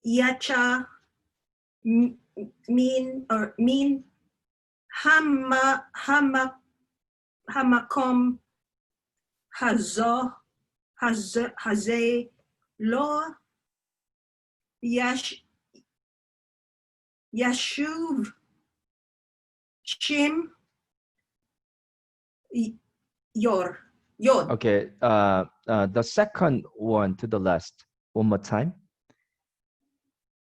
Speaker 6: Yacha Min Hamakom Hazeh Lo Yashuv Shim Yod.
Speaker 1: Okay. The second one to the last. One more time.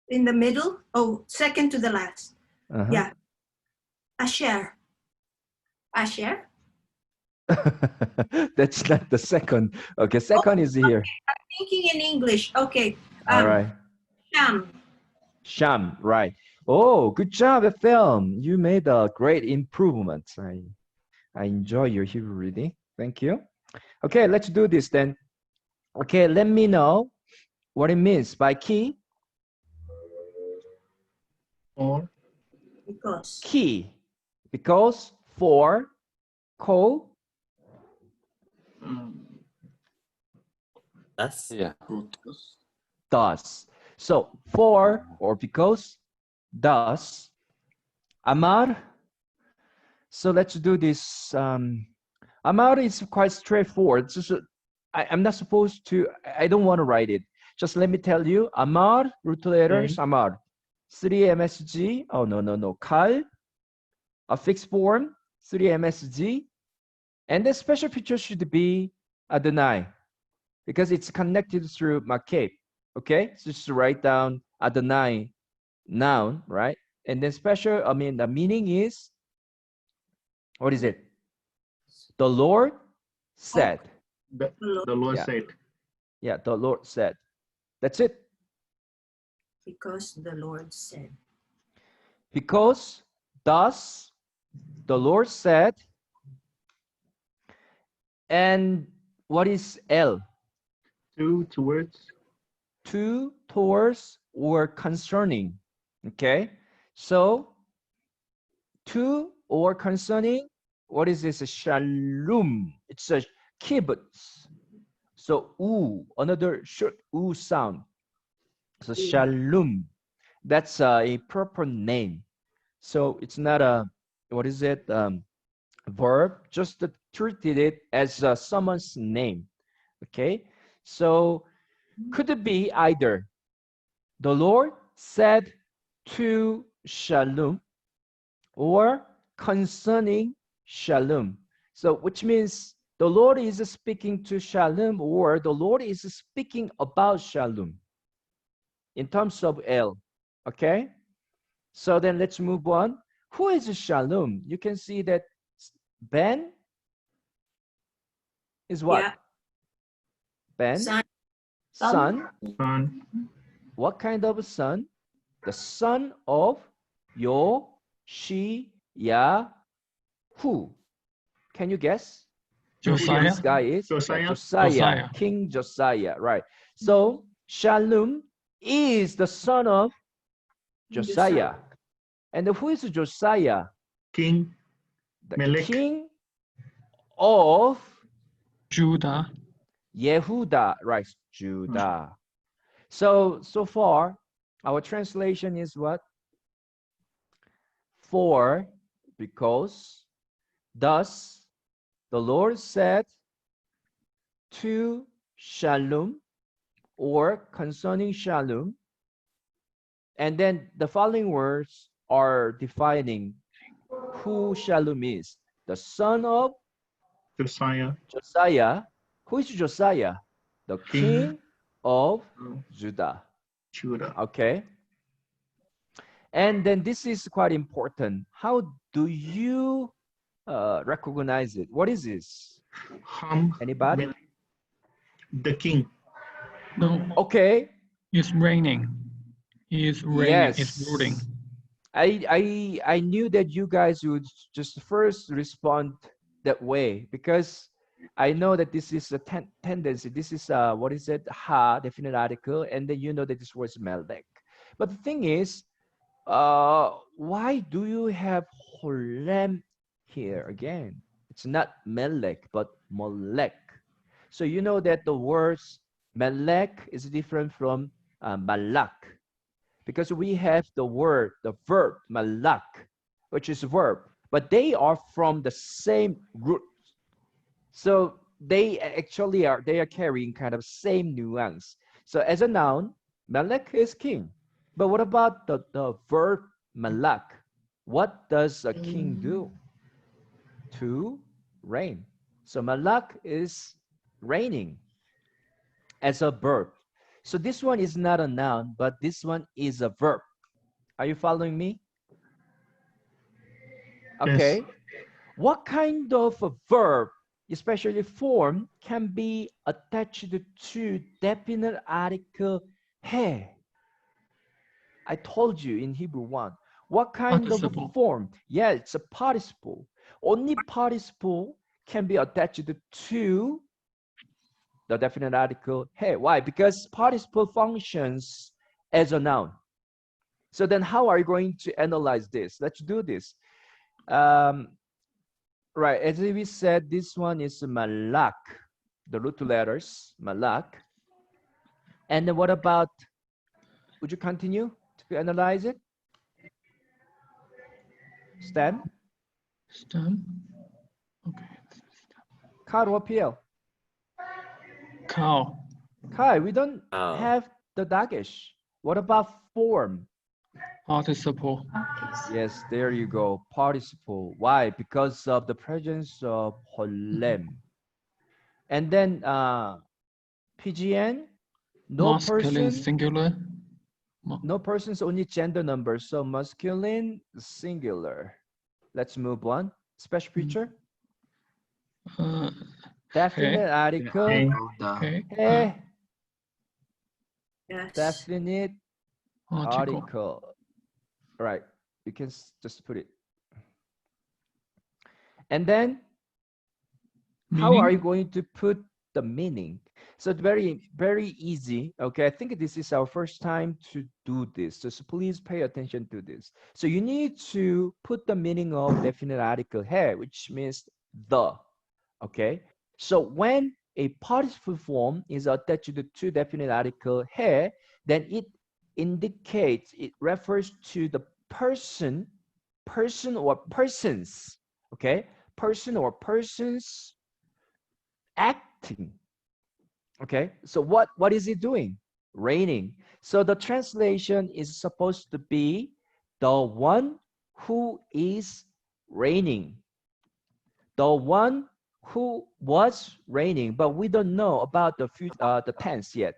Speaker 6: In the middle. Oh, second to the last.
Speaker 1: Uh-huh.
Speaker 6: Yeah. Asher.
Speaker 1: That's not the second. Okay, second is here.
Speaker 6: I'm thinking in English. Okay.
Speaker 1: All right.
Speaker 6: Sham.
Speaker 1: Sham, right. Oh, good job, Ethel. You made a great improvement. I enjoy your Hebrew reading. Thank you. Okay, let's do this then. Okay, let me know what it means by key.
Speaker 3: Or
Speaker 6: Because.
Speaker 1: Key. Because, for, co.
Speaker 7: That's yeah.
Speaker 1: Thus. So, for or because, thus. Amar. So let's do this. Amar is quite straightforward. Just, I'm not supposed to, I don't want to write it. Just let me tell you. Amar, root letters, Amar. 3 MSG. Oh, no. Kal, a fixed form, 3 MSG. And the special feature should be Adonai, because it's connected through Makep. Okay, so just write down Adonai, noun, right? And then special, the meaning is, what is it? The Lord said.
Speaker 3: the Lord said.
Speaker 1: Yeah, the Lord said. That's it.
Speaker 6: Because the Lord said.
Speaker 1: Because, thus, the Lord said. And what is L?
Speaker 3: Towards.
Speaker 1: To, towards, or concerning. Okay, so to or concerning, what is this? A shalom. It's a kibbutz. So another short sound. So shalom, that's a proper name. So it's not a, what is it, verb, just treated it as someone's name. Okay, so could it be either the Lord said to shalom or concerning shalom? So which means the Lord is speaking to shalom, or the Lord is speaking about shalom in terms of L. Okay, so then let's move on. Who is shalom? You can see that Ben is what?
Speaker 6: Yeah.
Speaker 1: Ben? Son. What kind of son? The son of Yoshiyahu. Can you guess? who
Speaker 9: Josiah.
Speaker 1: this guy is? Yeah,
Speaker 3: Josiah.
Speaker 1: Josiah,
Speaker 9: Josiah.
Speaker 1: King Josiah, right? So Shalom is the son of Josiah. And who is Josiah?
Speaker 3: King
Speaker 1: The
Speaker 3: Melech.
Speaker 1: king of
Speaker 9: Judah.
Speaker 1: Yehuda, right? Judah. So far, our translation is what? For, because, thus, the Lord said to Shalom, or concerning Shalom, and then the following words are defining who Shalom is. The son of
Speaker 3: Josiah.
Speaker 1: Josiah. Who is Josiah? The king of Judah.
Speaker 3: Judah.
Speaker 1: Okay. And then this is quite important. How do you recognize it? What is this? Anybody?
Speaker 3: The king.
Speaker 9: No.
Speaker 1: Okay.
Speaker 9: It's raining. He is raining. It's ruling.
Speaker 1: I knew that you guys would just first respond that way because I know that this is a tendency. This is what is it? Ha, definite article, and then you know that this was Melech. But the thing is, why do you have Holem here again? It's not Melech, but Molech. So you know that the words Melech is different from Malak, because we have the word, the verb Malak, which is a verb, but they are from the same root. So they actually are carrying kind of same nuance. So as a noun, Melech is king. But what about the verb Malak? What does a king do? To reign. So Malak is reigning as a verb. So this one is not a noun, but this one is a verb. Are you following me? Okay.
Speaker 3: Yes.
Speaker 1: What kind of a verb, especially form, can be attached to definite article he? I told you in Hebrew 1. What kind
Speaker 9: Participle.
Speaker 1: of form? Yeah, it's a participle. Only participle can be attached to the definite article he. Why? Because participle functions as a noun. So then how are you going to analyze this? Let's do this. Right, as we said, this one is Malak, the root letters, Malak. And then what about, would you continue to analyze it? Stem?
Speaker 9: Stem. Okay.
Speaker 1: Kai or PL?
Speaker 9: Cow.
Speaker 1: Kai, we don't have the dagesh. What about form?
Speaker 9: Participle.
Speaker 1: Yes, there you go, participle. Why? Because of the presence of holem. And then PGN, no
Speaker 9: Masculine
Speaker 1: person,
Speaker 9: singular.
Speaker 1: no persons, only gender numbers. So masculine singular. Let's move on. Special feature. Definite article.
Speaker 9: Okay.
Speaker 6: Yes.
Speaker 1: Definite
Speaker 9: Article.
Speaker 1: article. Right. You can just put it. And then how are you going to put the meaning? So it's very, very easy. Okay, I think this is our first time to do this. So please pay attention to this. So you need to put the meaning of definite article here, which means the. Okay, so when a participle form is attached to definite article here, then it indicates, it refers to the person or persons. Okay, person or persons acting. Okay, so what is it doing? Reigning. So the translation is supposed to be the one who is reigning, the one who was reigning, but we don't know about the tense yet.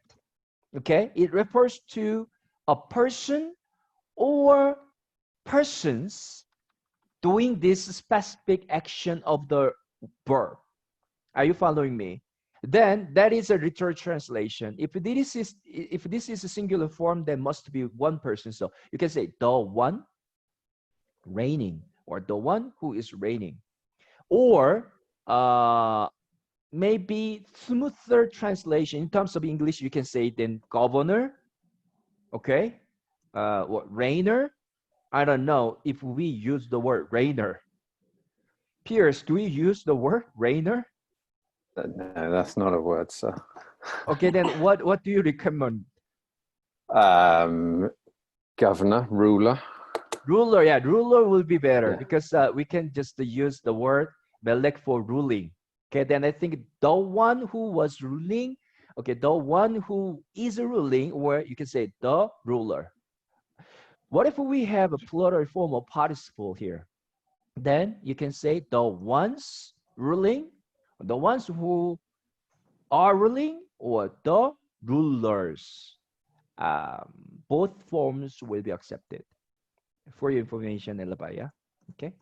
Speaker 1: Okay, it refers to a person or persons doing this specific action of the verb. Are you following me? Then that is a literal translation. If this is a singular form, there must be one person. So you can say the one reigning, or the one who is reigning. Or maybe smoother translation in terms of English, you can say then governor, okay? What, rainer? I don't know if we use the word rainer. Pierce, do we use the word rainer?
Speaker 12: No, that's not a word, sir.
Speaker 1: Okay, then what do you recommend?
Speaker 12: Governor, ruler.
Speaker 1: Ruler, yeah, ruler will be better
Speaker 12: Yeah.
Speaker 1: because we can just use the word melech for ruling. Okay, then I think the one who was ruling, okay, the one who is ruling, or you can say the ruler. What if we have a plural form of participle here? Then you can say the ones ruling, the ones who are ruling, or the rulers. Both forms will be accepted. For your information, Elabaya. Okay.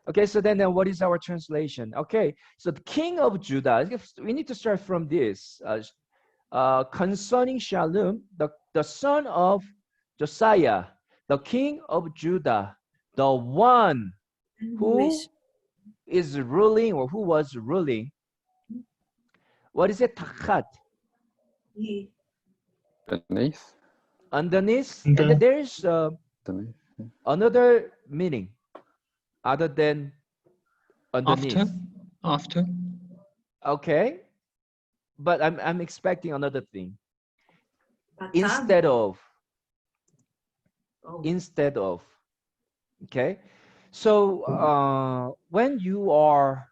Speaker 1: Okay, so then what is our translation? Okay, so the king of Judah, we need to start from this. Concerning Shalom, the son of Josiah, the king of Judah, the one who is ruling or who was ruling. What is it? Takat.
Speaker 12: Underneath.
Speaker 1: Underneath. And then there's another meaning other than underneath.
Speaker 9: After.
Speaker 1: Okay. But I'm expecting another thing. Instead of. Instead of. Okay. So when you are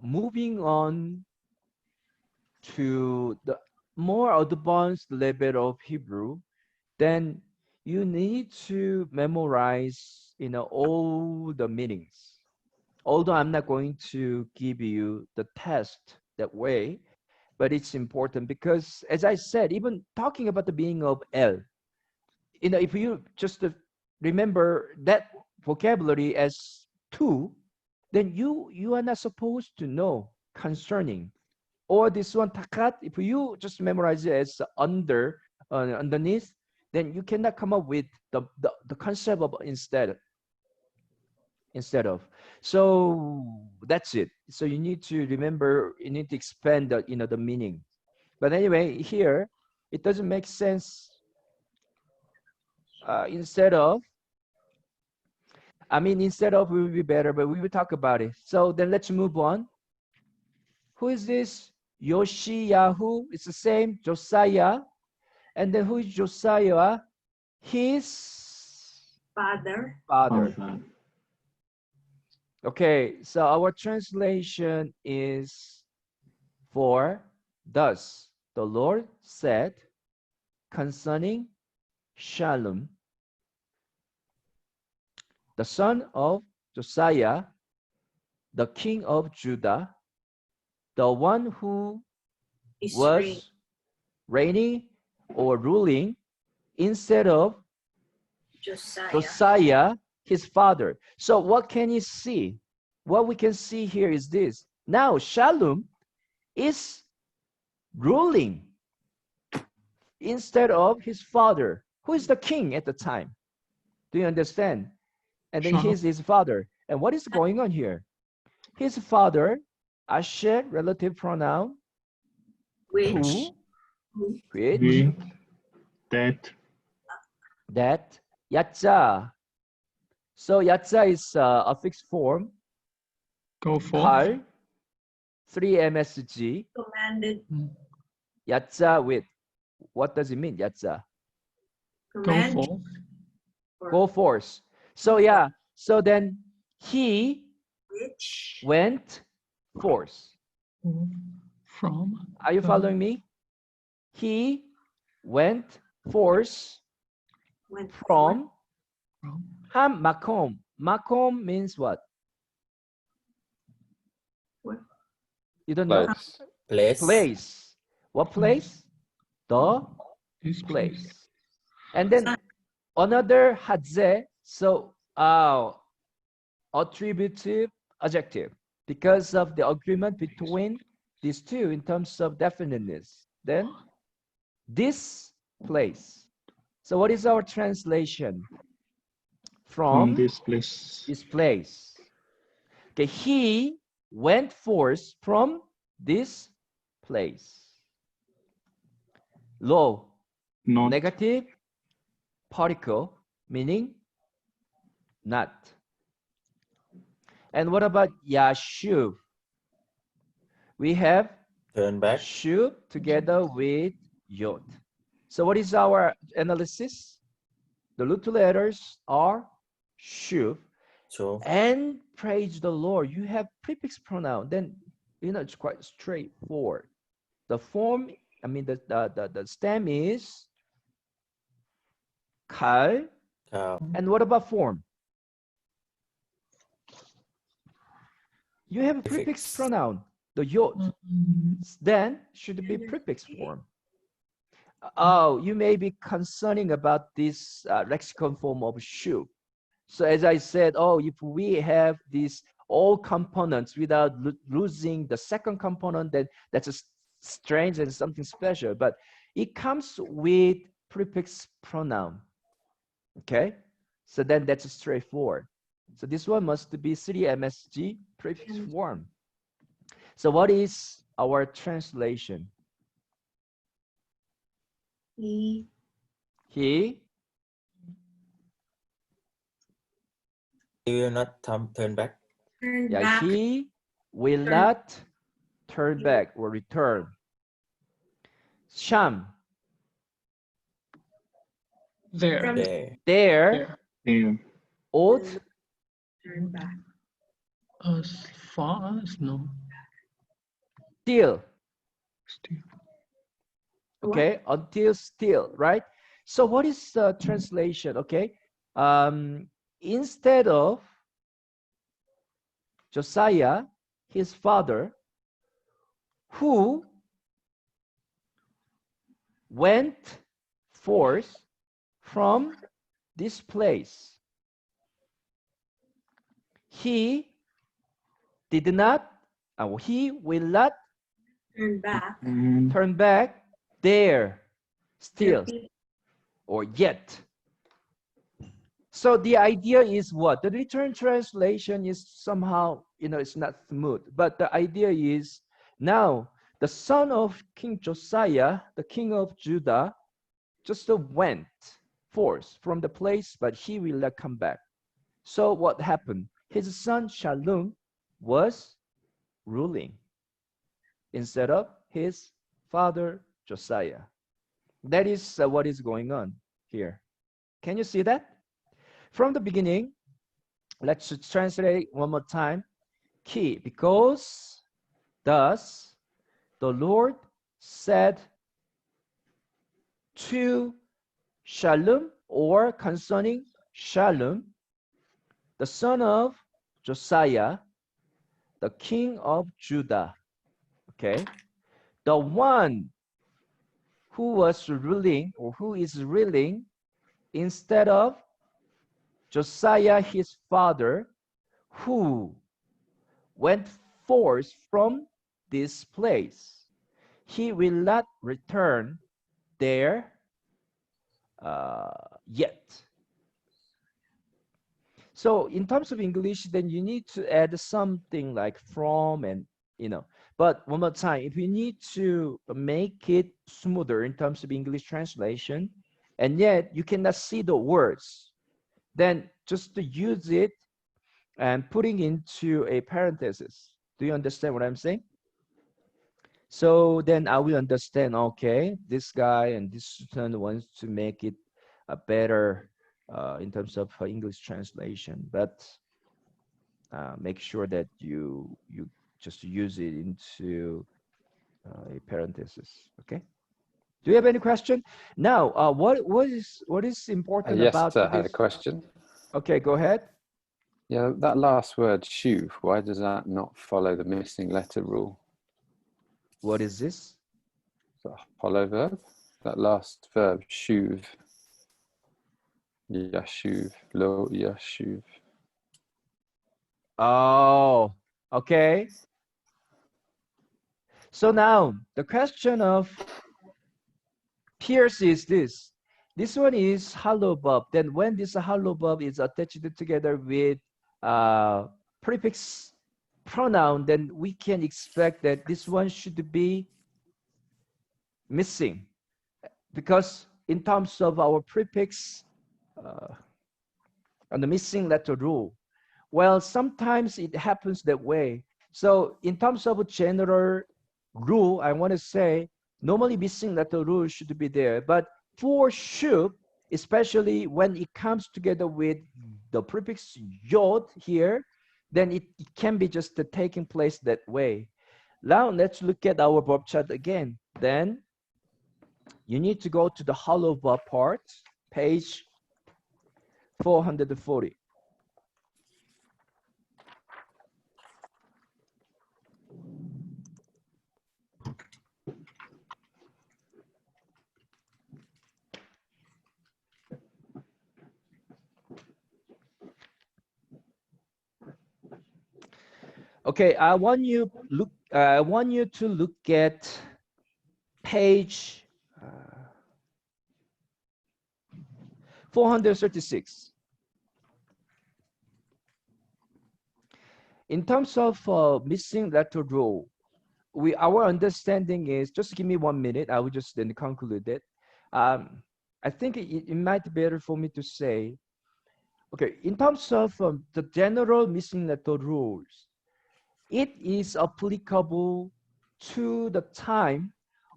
Speaker 1: moving on to the more advanced level of Hebrew, then you need to memorize, all the meanings. Although I'm not going to give you the test that way, but it's important because, as I said, even talking about the meaning of El, if you just remember that vocabulary as two, then you are not supposed to know concerning. Or this one takat, if you just memorize it as underneath, then you cannot come up with the concept of instead of. So that's it. So you need to remember, you need to expand the meaning. But anyway, here it doesn't make sense. Instead of will be better, but we will talk about it. So then let's move on. Who is this? Yoshiyahu. It's the same, Josiah. And then who is Josiah? His
Speaker 6: father.
Speaker 1: Okay, so our translation is for thus the Lord said concerning Shalom, the son of Josiah, the king of Judah, the one who was reigning or ruling instead of Josiah, his father. So what can you see? What we can see here is this. Now Shalom is ruling instead of his father, who is the king at the time. Do you understand? And then he's his father. And what is going on here? His father, Asher, relative pronoun,
Speaker 6: Which,
Speaker 1: that, Yatza. So Yatza is a fixed form.
Speaker 9: Go forth.
Speaker 1: Kal, 3 MSG.
Speaker 6: Commanded.
Speaker 1: Yatza with, what does it mean, Yatza?
Speaker 9: Go forth.
Speaker 1: Go forth. So yeah, so then he went forth.
Speaker 9: From.
Speaker 1: Are you following me? He went forth from Ham Makom. Makom means what? You don't know? Place. What place? The place. And then another hadze. So attributive adjective, because of the agreement between these two in terms of definiteness. Then this place. So what is our translation? From
Speaker 3: this place.
Speaker 1: This place. Okay, he went forth from this place. Lo,
Speaker 3: Not.
Speaker 1: negative particle, meaning not. And what about Yashuv? We have
Speaker 13: Turn back.
Speaker 1: Shuv together with Yod. So what is our analysis? The root letters are Shuv.
Speaker 13: So,
Speaker 1: And praise the Lord, you have prefix pronoun. Then, it's quite straightforward. The form, the stem is kal.
Speaker 13: cow.
Speaker 1: And what about form? You have a prefix pronoun, the yod. Then should be prefix form. Oh, you may be concerning about this lexicon form of shu. So as I said, if we have these all components without losing the second component, then that's a strange and something special. But it comes with prefix pronoun. Okay, so then that's straightforward. So this one must be 3MSG prefix form. So what is our translation?
Speaker 6: He
Speaker 13: will not turn back.
Speaker 6: turned
Speaker 1: Yeah,
Speaker 6: back.
Speaker 1: he will not turn back or return. Sham.
Speaker 9: There.
Speaker 1: There. Ought.
Speaker 6: Turn back.
Speaker 9: As far as no.
Speaker 1: Still. Okay, until still, right? So what is the translation? Okay, instead of Josiah, his father, who went forth from this place, he did not, he will not turn back there, still, or yet. So the idea is what? The return translation is somehow, it's not smooth. But the idea is now the son of King Josiah, the king of Judah, just went forth from the place, but he will not come back. So what happened? His son Shalom was ruling instead of his father Josiah. That is what is going on here. Can you see that? From the beginning, let's translate one more time. Key, because thus the Lord said to Shalom, or concerning Shalom, the son of Josiah, the king of Judah. Okay, the one who was ruling, or who is ruling instead of Josiah, his father, who went forth from this place. He will not return there yet. So in terms of English, then you need to add something like from and, but one more time, if you need to make it smoother in terms of English translation, and yet you cannot see the words, then just to use it and putting into a parenthesis. Do you understand what I'm saying? So then I will understand, okay, this guy and this student wants to make it better in terms of English translation, but make sure that you just use it into a parenthesis, okay? Do you have any question? Now, what is important
Speaker 12: Yes,
Speaker 1: about
Speaker 12: I
Speaker 1: this?
Speaker 12: had a question.
Speaker 1: Okay, go ahead.
Speaker 12: Yeah, that last word, shuv, why does that not follow the missing letter rule?
Speaker 1: What is this?
Speaker 12: Is that a hollow verb? That last verb, shuv. Yashuv, lo yashuv.
Speaker 1: Oh, okay. So now the question of Pierce is this. This one is hollow verb. Then when this hollow verb is attached together with prefix pronoun, then we can expect that this one should be missing, because in terms of our prefix and the missing letter rule, well, sometimes it happens that way. So in terms of a general rule, I want to say normally missing letter rule should be there. But for should, especially when it comes together with the prefix yod here, then it can be just taking place that way. Now let's look at our verb chart again. Then you need to go to the hollow verb part, page 440. Okay, I want you to look at page 436. In terms of missing letter rule, our understanding is, just give me 1 minute, I will just then conclude it. I think it might be better for me to say, okay, in terms of the general missing letter rules, it is applicable to the time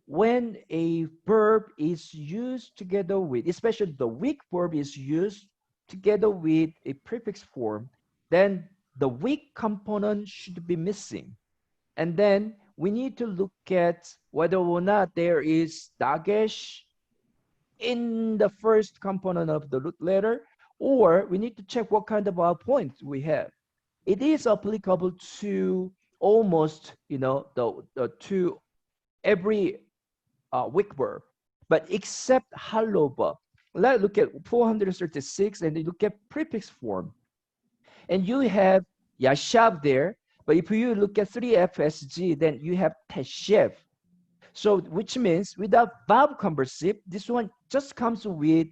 Speaker 1: when a verb is used together with, especially the weak verb is used together with a prefix form, then the weak component should be missing. And then we need to look at whether or not there is dagesh in the first component of the root letter, or we need to check what kind of point we have. It is applicable to almost, to every weak verb, but except hollow verb. Let's look at 436 and then look at prefix form. And you have yashav there, but if you look at 3FSG, then you have teshev. So which means without verb conversive, this one just comes with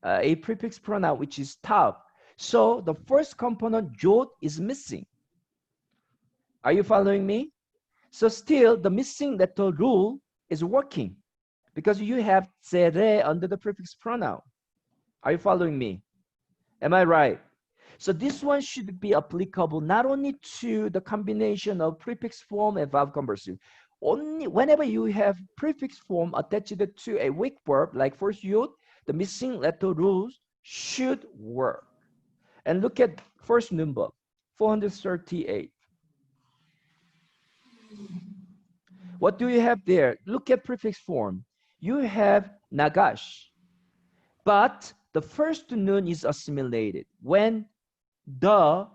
Speaker 1: a prefix pronoun, which is tav. So the first component, yod, is missing. Are you following me? So still, the missing letter rule is working because you have zere under the prefix pronoun. Are you following me? Am I right? So this one should be applicable not only to the combination of prefix form and verb conversive. Only whenever you have prefix form attached to a weak verb, like first yod, the missing letter rules should work. And look at first number, 438. What do you have there? Look at prefix form. You have nagash, but the first nun is assimilated. When the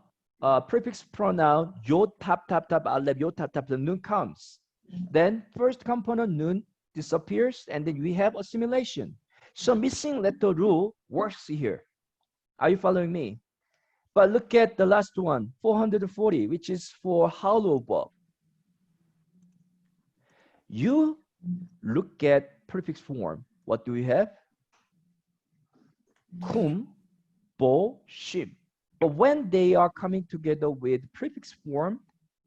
Speaker 1: prefix pronoun yod tap aleph yod tap the nun comes, then first component nun disappears, and then we have assimilation. So missing letter rule works here. Are you following me? But look at the last one, 440, which is for hollow verb. You look at prefix form. What do we have? Kum, bo, shim. But when they are coming together with prefix form,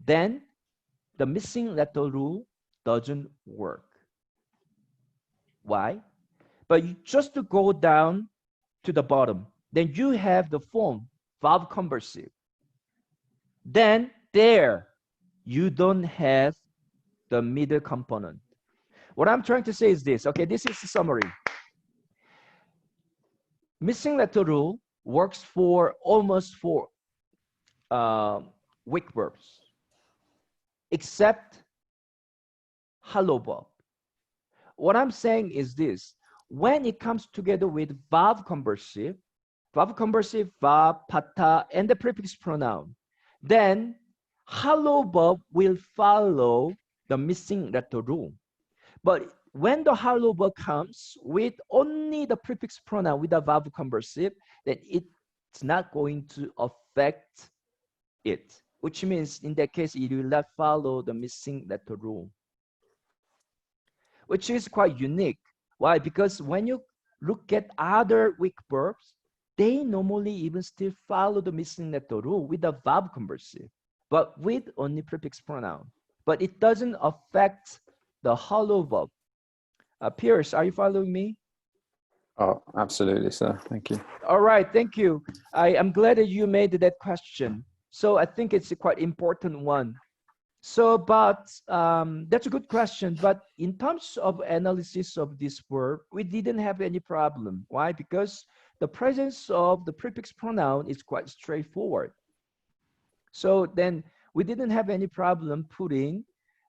Speaker 1: then the missing letter rule doesn't work. Why? But you just to go down to the bottom, then you have the form verb conversive. Then there, you don't have the middle component. What I'm trying to say is this. Okay, this is the summary. Missing letter rule works for almost for weak verbs, except hollow verb. What I'm saying is this: when it comes together with verb conversive, verb, pata, and the prefix pronoun, then hollow verb will follow the missing letter rule. But when the hollow verb comes with only the prefix pronoun with the verb conversive, then it's not going to affect it, which means in that case, it will not follow the missing letter rule, which is quite unique. Why? Because when you look at other weak verbs, they normally even still follow the missing letter rule with the verb conversive. but with only prefix pronoun. But it doesn't affect the hollow verb. Pierce, are you following me?
Speaker 12: Oh, absolutely, sir. Thank you.
Speaker 1: All right, thank you. I am glad that you made that question. So I think it's a quite important one. So, but that's a good question. But in terms of analysis of this verb, we didn't have any problem. Why? Because the presence of the prefix pronoun is quite straightforward. So then we didn't have any problem putting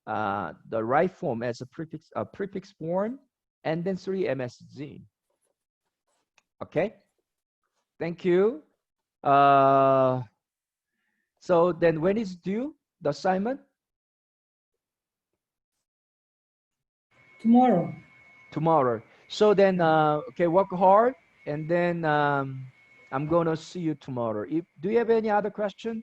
Speaker 1: the right form as a prefix form and then 3 MSG. Okay, thank you. So then when is due the assignment?
Speaker 10: Tomorrow.
Speaker 1: Tomorrow. So then, okay, work hard, and then I'm gonna see you tomorrow. Do you have any other question?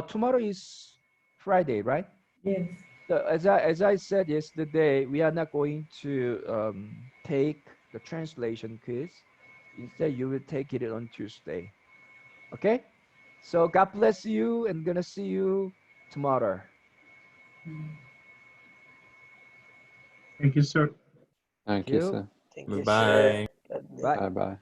Speaker 1: Tomorrow is Friday, right?
Speaker 10: Yes.
Speaker 1: So as I said yesterday, we are not going to take the translation quiz. Instead, you will take it on Tuesday. Okay? So God bless you, and gonna see you tomorrow.
Speaker 3: Thank you, sir.
Speaker 12: Thank you, sir.
Speaker 13: Bye.
Speaker 1: Bye.
Speaker 12: Bye-bye.